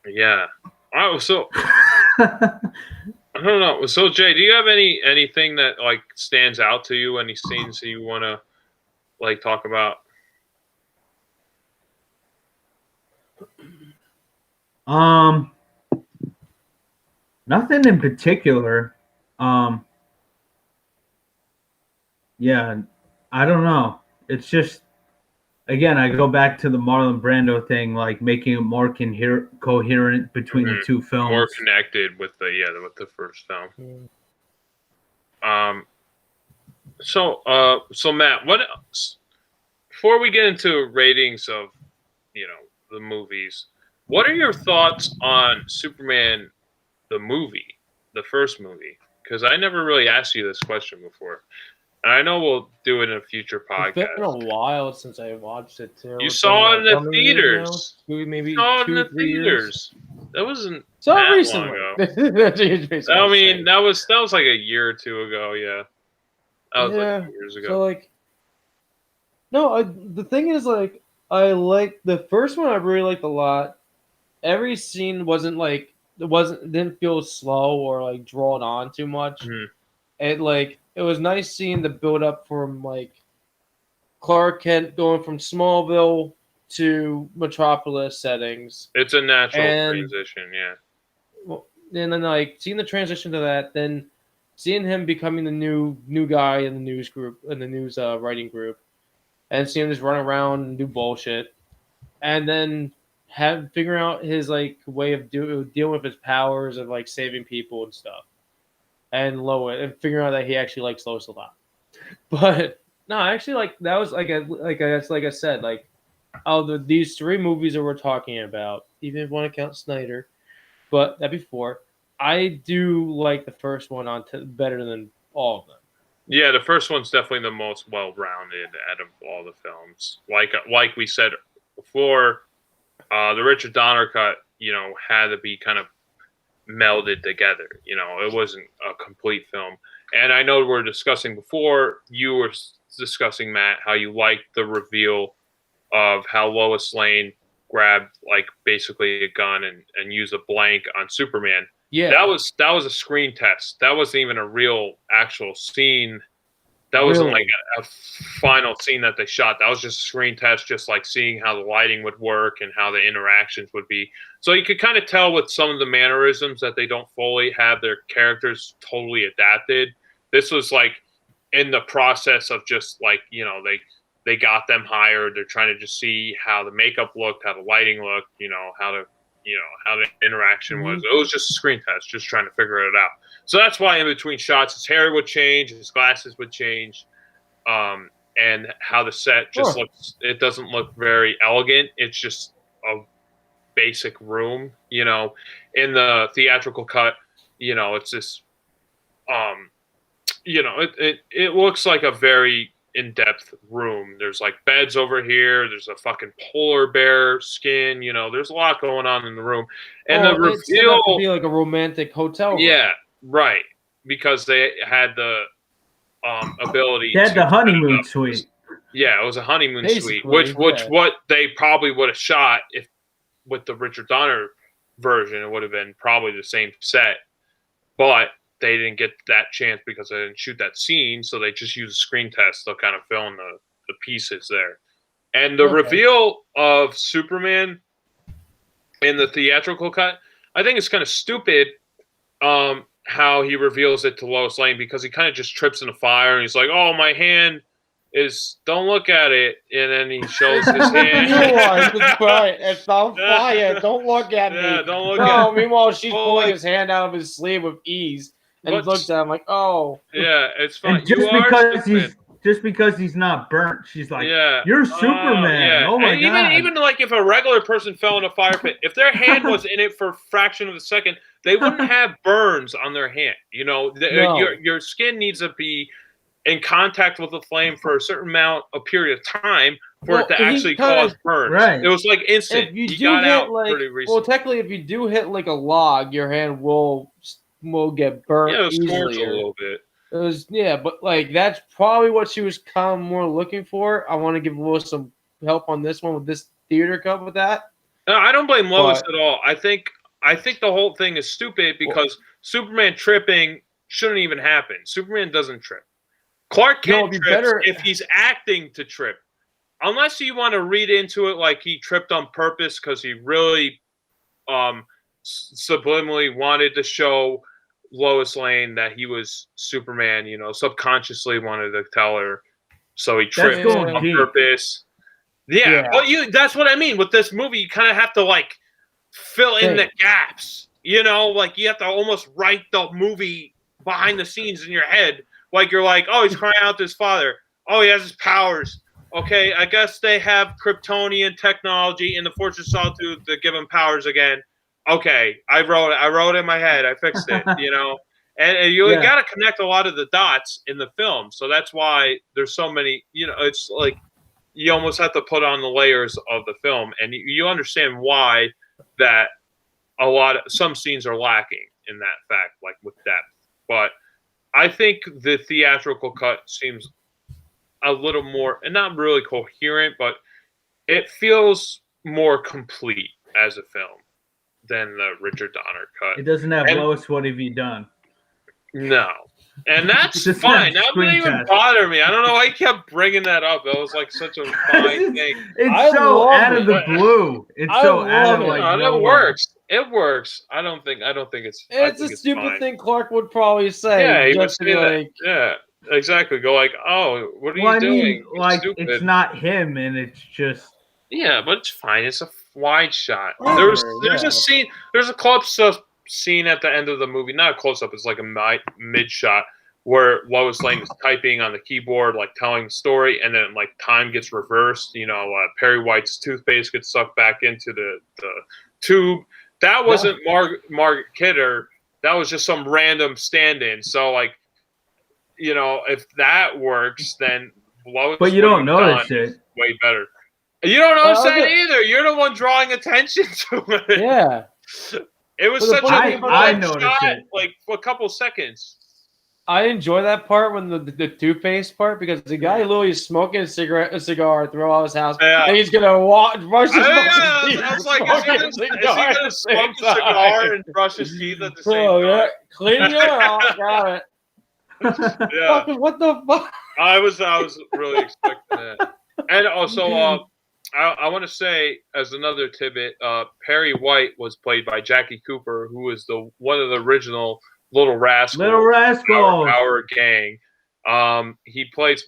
Yeah. Oh, so I don't know. So Jay, do you have anything that like stands out to you? Any scenes that you want to like talk about? Nothing in particular. Yeah, I don't know. It's just, again, I go back to the Marlon Brando thing, like making it more coherent between the two films. More connected with the first film. So Matt, what else? Before we get into ratings of, the movies, what are your thoughts on Superman the movie, the first movie? Because I never really asked you this question before. And I know we'll do it in a future podcast. It's been a while since I watched it too. You saw it in the theaters. Maybe saw it in 2 the 3 years. That wasn't so that recently. long ago. I mean, that was like a year or two ago. Yeah, that was like 2 years ago. So like, no, the thing is like I like the first one. I really liked a lot. Every scene didn't feel slow or like drawn on too much. Mm-hmm. It was nice seeing the build up from like Clark Kent going from Smallville to Metropolis settings. It's a natural transition, yeah. Well, and then like seeing the transition to that, then seeing him becoming the new guy in the news group, in the news writing group, and seeing him just run around and do bullshit, and then figuring out his like way of dealing with his powers of like saving people and stuff. And figuring out that he actually likes Lois a lot. But no, actually, like that was like I said, like these 3 movies that we're talking about, even if you want to count Snyder, but that before, I do like the first one better than all of them. Yeah, the first one's definitely the most well-rounded out of all the films. Like we said before, the Richard Donner cut, had to be kind of melded together. It wasn't a complete film. And I know we're discussing before, you were discussing, Matt, how you liked the reveal of how Lois Lane grabbed like basically a gun and used a blank on Superman. Yeah. That was a screen test. That wasn't even a real actual scene. That wasn't like a final scene that they shot. That was just a screen test, just like seeing how the lighting would work and how the interactions would be. So you could kind of tell with some of the mannerisms that they don't fully have their characters totally adapted. This was like in the process of just like, they got them hired. They're trying to just see how the makeup looked, how the lighting looked, how the interaction was. It was just a screen test, just trying to figure it out. So that's why in between shots, his hair would change, his glasses would change, and how the set just looks. It doesn't look very elegant. It's just a basic room, In the theatrical cut, it's this, it looks like a very in-depth room. There's like beds over here. There's a fucking polar bear skin. There's a lot going on in the room, and the reveal it's set up to be like a romantic hotel room. Yeah, right. Because they had ability. They had the honeymoon suite. Yeah, it was a honeymoon Basically, suite, which yeah. what they probably would have shot if with the Richard Donner version, it would have been probably the same set, but they didn't get that chance because they didn't shoot that scene, so they just used a screen test to kind of fill in the pieces there. And the reveal of Superman in the theatrical cut, I think it's kind of stupid how he reveals it to Lois Lane, because he kind of just trips in a fire and he's like, "Oh, my hand is, don't look at it," and then he shows his hand. It's on fire. Don't look at me. Yeah, don't look at me. Meanwhile, she's pulling his hand out of his sleeve with ease and looks at him like, "Oh." Yeah, it's fine. And just because he's not burnt, she's like, "You're Superman." Yeah. Oh my god. Even like if a regular person fell in a fire pit, if their hand was in it for a fraction of a second, they wouldn't have burns on their hand. You know, your skin needs to be in contact with the flame for a certain amount of period of time for it to actually cause burns. Right. It was like instant. If you he do got hit out like, pretty recently. well, technically, if you do hit like a log, your hand will get burnt. Yeah, it scorched easily. a little bit. It was, but like that's probably what she was kind of more looking for. I want to give Lois some help on this one with this theater cut with that. No, I don't blame Lois at all. I think the whole thing is stupid because Superman tripping shouldn't even happen. Superman doesn't trip. Clark Kent trips if he's acting to trip. Unless you want to read into it like he tripped on purpose because he really subliminally wanted to show Lois Lane that he was Superman, subconsciously wanted to tell her, so he tripped on purpose. Yeah, but that's what I mean. With this movie, you kind of have to like fill in the gaps. Like you have to almost write the movie behind the scenes in your head. Like you're like, oh, he's crying out to his father. Oh, he has his powers. Okay, I guess they have Kryptonian technology in the Fortress of Solitude to give him powers again. Okay, I wrote it in my head. I fixed it, and you got to connect a lot of the dots in the film. So that's why there's so many, it's like you almost have to put on the layers of the film, and you understand why that some scenes are lacking in that fact, like with depth. But I think the theatrical cut seems a little more, and not really coherent, but it feels more complete as a film than the Richard Donner cut. It doesn't have Lois, what have you done? No. And that's fine. That didn't even bother me. I don't know why he kept bringing that up. That was like such a fine thing. It's so out of the blue. It's so out of like it works. It works. I don't think it's. It's a stupid thing Clark would probably say. Yeah, he would say that. Yeah, exactly. Go like, oh, what are you doing? Like it's not him, and it's just. Yeah, but it's fine. It's a wide shot. There's a scene. There's a close-up scene at the end of the movie. Not a close-up. It's like a mid shot where Lois Lane is typing on the keyboard, like telling the story, and then like time gets reversed. Perry White's toothpaste gets sucked back into the tube. That wasn't Margot Kidder. That was just some random stand-in. So like, if that works, then Lois. But you don't notice it. Way better. You don't notice that either. You're the one drawing attention to it. Yeah. It was such I noticed shot, it. like for a couple seconds. I enjoy that part when the toothpaste part, because the guy literally is smoking a cigar throughout his house, and he's gonna brush his teeth. I was like, is he gonna smoke a cigar and brush his teeth at the same time? Yeah, clean your out, got it. Yeah. Fucking what the fuck? I was really expecting that. And also, I want to say, as another tidbit, Perry White was played by Jackie Cooper, who was one of the original Little Rascals. Our gang. He plays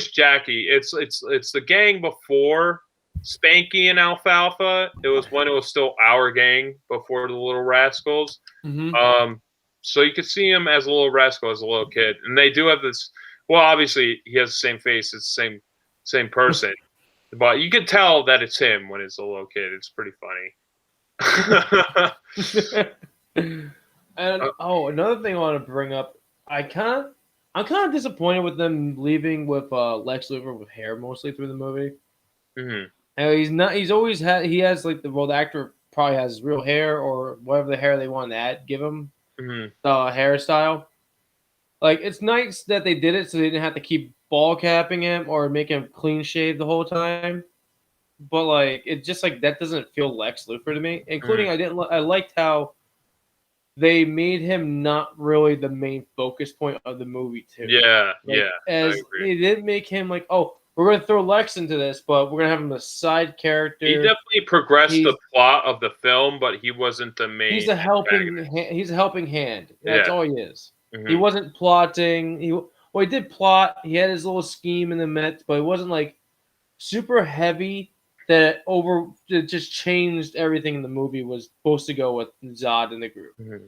Jackie. It's the gang before Spanky and Alfalfa. It was when it was still Our Gang before the Little Rascals. Mm-hmm. So you could see him as a little rascal as a little kid, and they do have this. Well, obviously he has the same face. It's the same person, but you can tell that it's him when it's a little kid. It's pretty funny. And another thing I want to bring up, I'm kind of disappointed with them leaving with Lex Luthor with hair mostly through the movie. Mm-hmm. And he has like the actor probably has real hair or whatever the hair they want to give him, the hairstyle. Like, it's nice that they did it so they didn't have to keep ball capping him or make him clean shaved the whole time. But like, it just like that doesn't feel Lex Luthor to me. Including, I liked how they made him not really the main focus point of the movie too. Yeah, Like, yeah. as they didn't make him like, oh, we're gonna throw Lex into this, but we're gonna have him a side character. He definitely progressed the plot of the film, but he wasn't the main. He's a helping hand. That's all he is. Mm-hmm. He wasn't plotting. He did plot. He had his little scheme in the midst, but it wasn't like super heavy that it just changed everything in the movie. Was supposed to go with Zod in the group. Mm-hmm.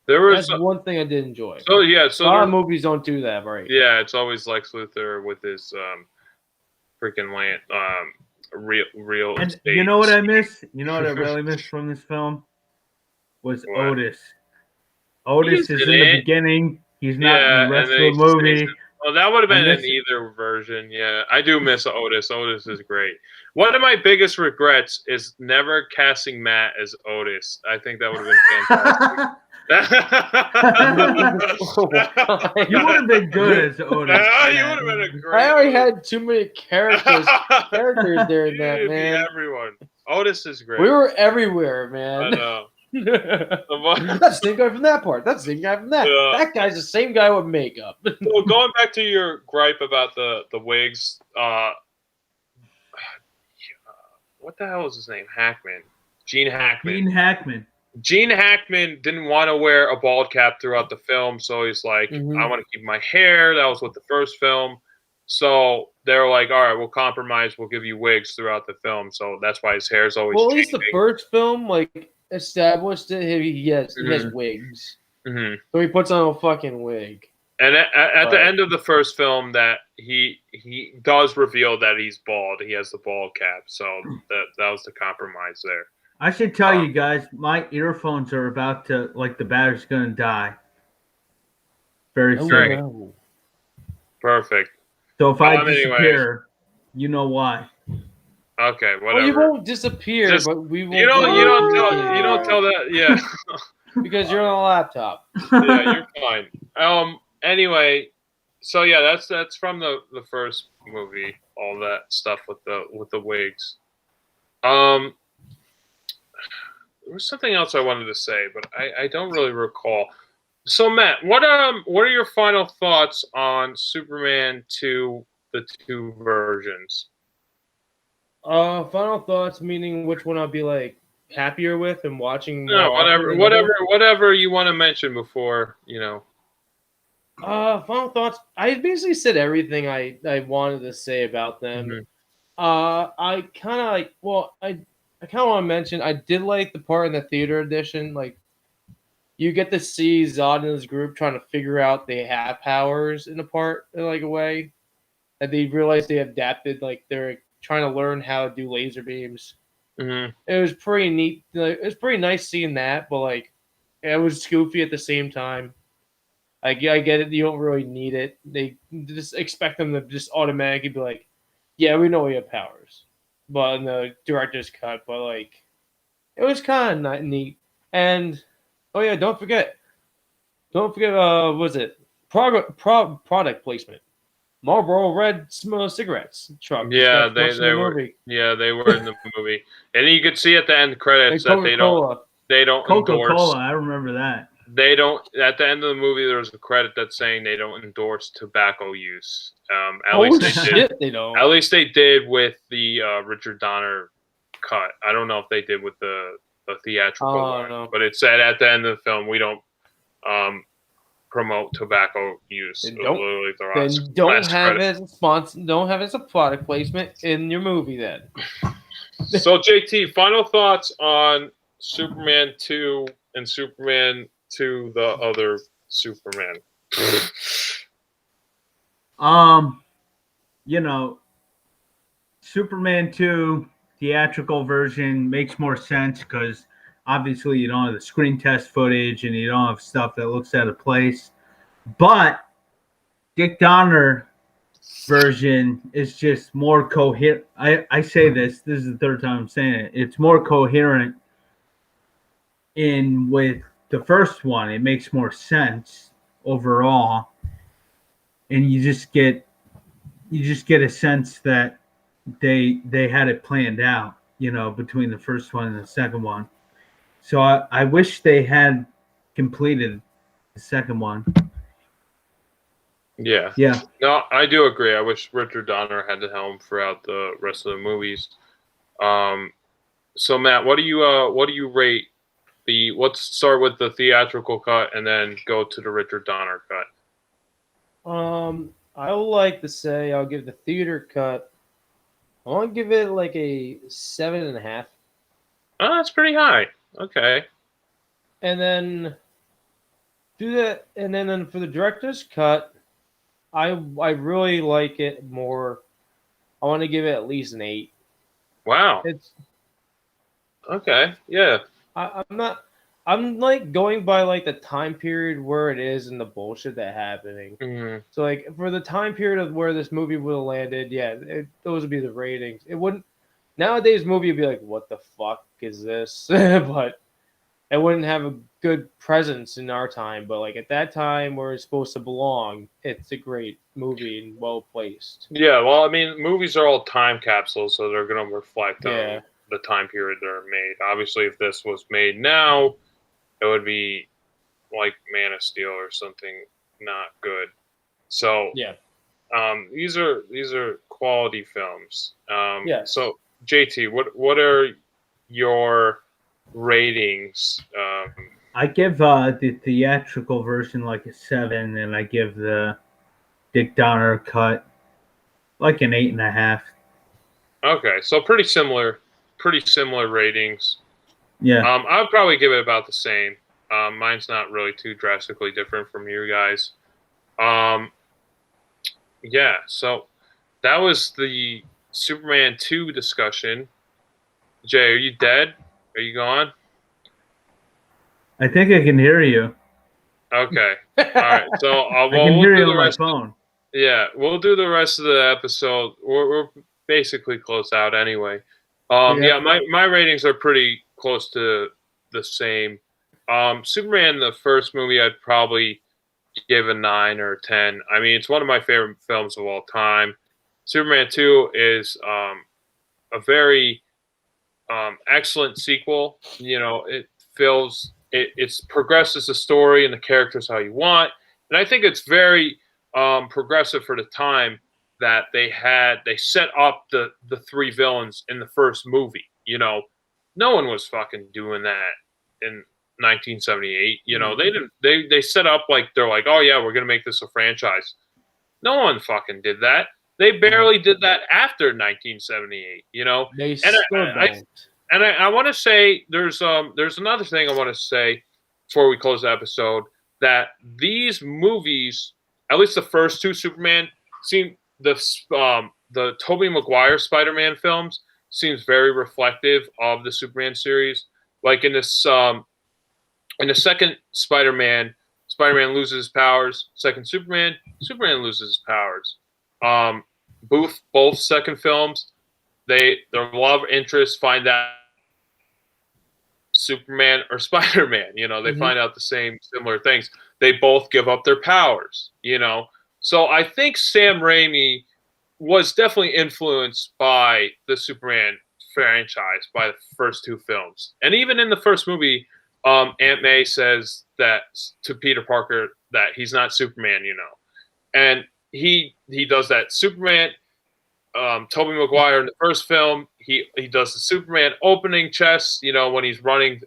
That's one thing I did enjoy. So a lot of movies don't do that, right? Yeah, it's always Lex Luthor with his freaking land, real. And you know what I miss? You know what I really miss from this film was Otis. Otis is in the beginning. He's not in the rest of the movie. Well, that would have been in either version. Yeah, I do miss Otis. Otis is great. One of my biggest regrets is never casting Matt as Otis. I think that would have been fantastic. You would have been good as Otis. You would have been a great. I already had too many characters there in that, man. Everyone. Otis is great. We were everywhere, man. I know. That's the same guy from that part. That's the same guy from that. Yeah. That guy's the same guy with makeup. Well, going back to your gripe about the wigs, what the hell is his name? Hackman. Gene Hackman. Gene Hackman didn't want to wear a bald cap throughout the film, so he's like, I want to keep my hair. That was with the first film. So they're like, all right, we'll compromise. We'll give you wigs throughout the film. So that's why his hair is always changing. At least the first film, like, established it. He has wigs. Mm-hmm. So he puts on a fucking wig. And at the end of the first film, that he does reveal that he's bald. He has the bald cap. So that was the compromise there. I should tell you guys, my earphones are about to, like, the battery's going to die. Very soon. No. Perfect. So if I disappear, you know why. Okay, whatever. Well, you won't disappear, but we won't. You don't tell that. Yeah. Because you're on a laptop. Yeah, you're fine. Anyway, so yeah, that's from the first movie. All that stuff with the wigs. There was something else I wanted to say, but I don't really recall. So Matt, what are your final thoughts on Superman 2, the two versions? Final thoughts, meaning which one I'll be like happier with and watching. No, whatever you want to mention before, you know. Final thoughts. I basically said everything I wanted to say about them. Mm-hmm. I kind of like. Well, I kind of want to mention I did like the part in the theater edition. Like, you get to see Zod and his group trying to figure out they have powers in like a way that they realize they adapted. Like, they're trying to learn how to do laser beams. Mm-hmm. It was pretty neat. It was pretty nice seeing that, but like, it was goofy at the same time. I get it. You don't really need it. They just expect them to just automatically be like, yeah, we know we have powers. But in the director's cut, but like, it was kind of neat. And, oh yeah, don't forget, what was it? Product placement. Marlboro Red cigarettes truck. Yeah, they were. Yeah, they were in the movie, and you could see at the end credits that they don't Coca-Cola. I remember that. They don't. At the end of the movie, there was a credit that's saying they don't endorse tobacco use. At least they did. They don't. At least they did with the Richard Donner cut. I don't know if they did with the theatrical one, no. But it said at the end of the film, we don't promote tobacco use. Then don't have it as a sponsor. Don't have it as a product placement in your movie. Then. So JT, final thoughts on Superman 2 and Superman 2, the other Superman. You know, Superman 2 theatrical version makes more sense because obviously you don't have the screen test footage and you don't have stuff that looks out of place. But Dick Donner version is just more coherent. I say this is the third time I'm saying it. It's more coherent with the first one. It makes more sense. overall, and you just get a sense that they had it planned out, between the first one and the second one. So I wish they had completed the second one. Yeah. Yeah. No, I do agree. I wish Richard Donner had the helm throughout the rest of the movies. So Matt, what do you rate the? Let's start with the theatrical cut and then go to the Richard Donner cut. I would like to say I'll give the theater cut. I want to give it like a 7.5. Oh, that's pretty high. Okay. And then do that, and then for the director's cut, I really like it more. I want to give it at least an 8. Wow. It's okay. Yeah. I'm like going by like the time period where it is and the bullshit that happening. Mm-hmm. So like for the time period of where this movie would have landed, yeah, those would be the ratings. It wouldn't nowadays movie would be like, what the fuck is this? But it wouldn't have a good presence in our time. But like at that time where it's supposed to belong, it's a great movie and well placed. Yeah. Well, I mean, movies are all time capsules, so they're going to reflect Yeah. on the time period they're made. Obviously, if this was made now, it would be like Man of Steel or something not good. So Yeah. these are quality films. Yes. So JT, what are your ratings? I give the theatrical version like a 7, and I give the Dick Donner cut like an 8.5. Okay, so pretty similar ratings. Yeah. I would probably give it about the same. Mine's not really too drastically different from you guys. Yeah, so that was the Superman 2 discussion. Jay, are you dead? Are you gone? I think I can hear you. Okay. All right. So I can hear you on my rest. phone. Yeah, we'll do the rest of the episode. We're basically close out anyway. Yeah, my ratings are pretty close to the same. Superman, the first movie, I'd probably give a 9 or a 10. I mean, it's one of my favorite films of all time. Superman 2 is a very excellent sequel. You know, it progresses the story and the characters how you want, and I think it's very progressive for the time that they set up the 3 villains in the first movie. You know, no one was fucking doing that in 1978. You know, they didn't. They set up like they're like, oh yeah, we're gonna make this a franchise. No one fucking did that. They barely did that after 1978. You know, They still don't. And I want to say there's another thing I want to say before we close the episode, that these movies, at least the first 2 Superman, seem the Tobey Maguire Spider-Man films seems very reflective of the Superman series. Like in this in the second Spider-Man loses his powers. Second Superman loses his powers. Both second films, their love interests find out Superman or Spider-Man. You know, they find out the similar things. They both give up their powers. You know, so I think Sam Raimi was definitely influenced by the Superman franchise, by the first 2 films, and even in the first movie, Aunt May says that to Peter Parker that he's not Superman. You know, and he does that. Superman. Tobey Maguire in the first film, he does the Superman opening chest, you know, when he's running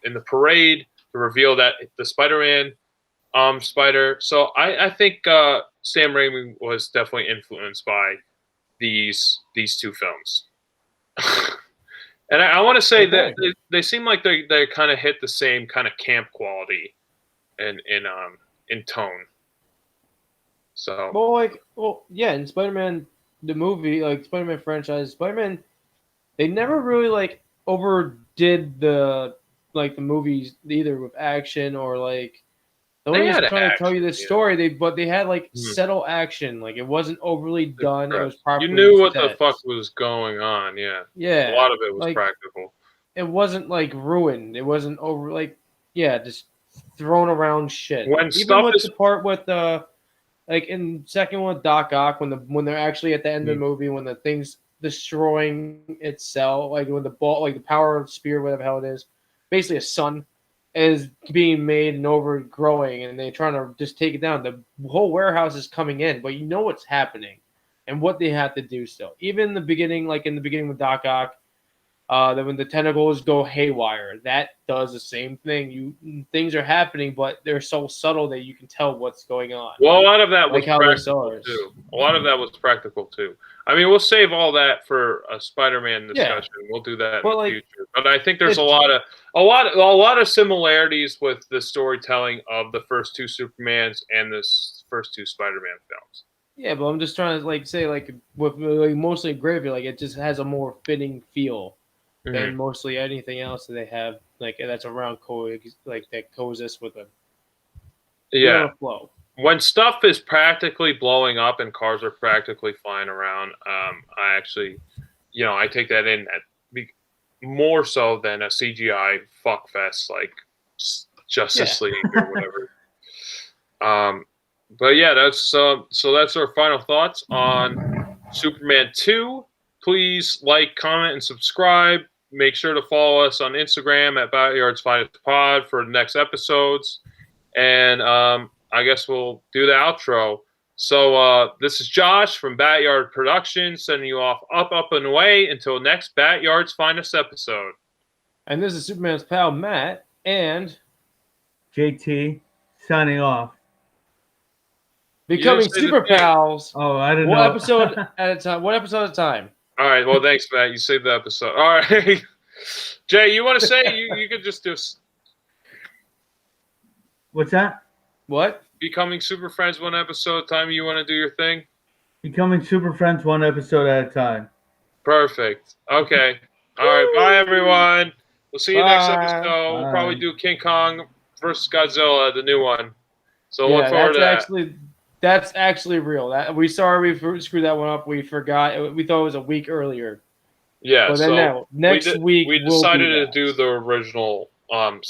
in the parade to reveal that the Spider-Man spider. So I think Sam Raimi was definitely influenced by these 2 films. And I want to say that they seem like they kind of hit the same kind of camp quality in tone. So yeah, in Spider-Man the movie, like Spider-Man franchise, Spider-Man, they never really like overdid the movies either with action or like the way they're trying to tell you this story. They had like subtle action, like it wasn't overly done. It was properly. You knew what the fuck was going on. Yeah, yeah. A lot of it was like, practical. It wasn't like ruined. It wasn't over just thrown around shit. When Even stuff with is the part with the like in second one with Doc Ock when they're actually at the end of the movie when the thing's destroying itself, like when the ball, like the power of spear, whatever the hell it is, basically a sun is being made and overgrowing, and they're trying to just take it down. The whole warehouse is coming in, but you know what's happening and what they have to do still. Even in the beginning, like in the beginning with Doc Ock, that when the tentacles go haywire, that does the same thing. Things are happening, but they're so subtle that you can tell what's going on. well, a lot of that was Like how practical too. A lot of that was practical too. I mean, we'll save all that for a Spider-Man discussion. We'll do that in the future. But I think there's a lot of similarities with the storytelling of the first two Supermans and the first two Spider-Man films. Yeah, but I'm just trying to say with mostly Gravy, like it just has a more fitting feel than mostly anything else that they have that's around that coexists with them. Yeah. Flow. When stuff is practically blowing up and cars are practically flying around, I actually, I take that in more so than a CGI fuckfest like Justice League or whatever. But yeah, that's that's our final thoughts on Superman 2. Please like, comment, and subscribe. Make sure to follow us on Instagram at BatYard's Finest Pod for the next episodes. And I guess we'll do the outro. So this is Josh from BatYard Productions sending you off up, and away until next BatYard's Finest episode. And this is Superman's pal Matt and JT signing off. Becoming super pals. Oh, I don't know. One episode at a time. One episode at a time. All right. Well, thanks, Matt. You saved the episode. All right. Jay, you want to say? You could just do. What's that? What? Becoming super friends one episode at a time. You want to do your thing? Becoming super friends one episode at a time. Perfect. Okay. All right. Bye, everyone. We'll see you next episode. We'll probably do King Kong versus Godzilla, the new one. So look forward to that. That's actually real. We screwed that one up. We forgot. We thought it was a week earlier. Yeah. But then next week we decided to do the original Snyder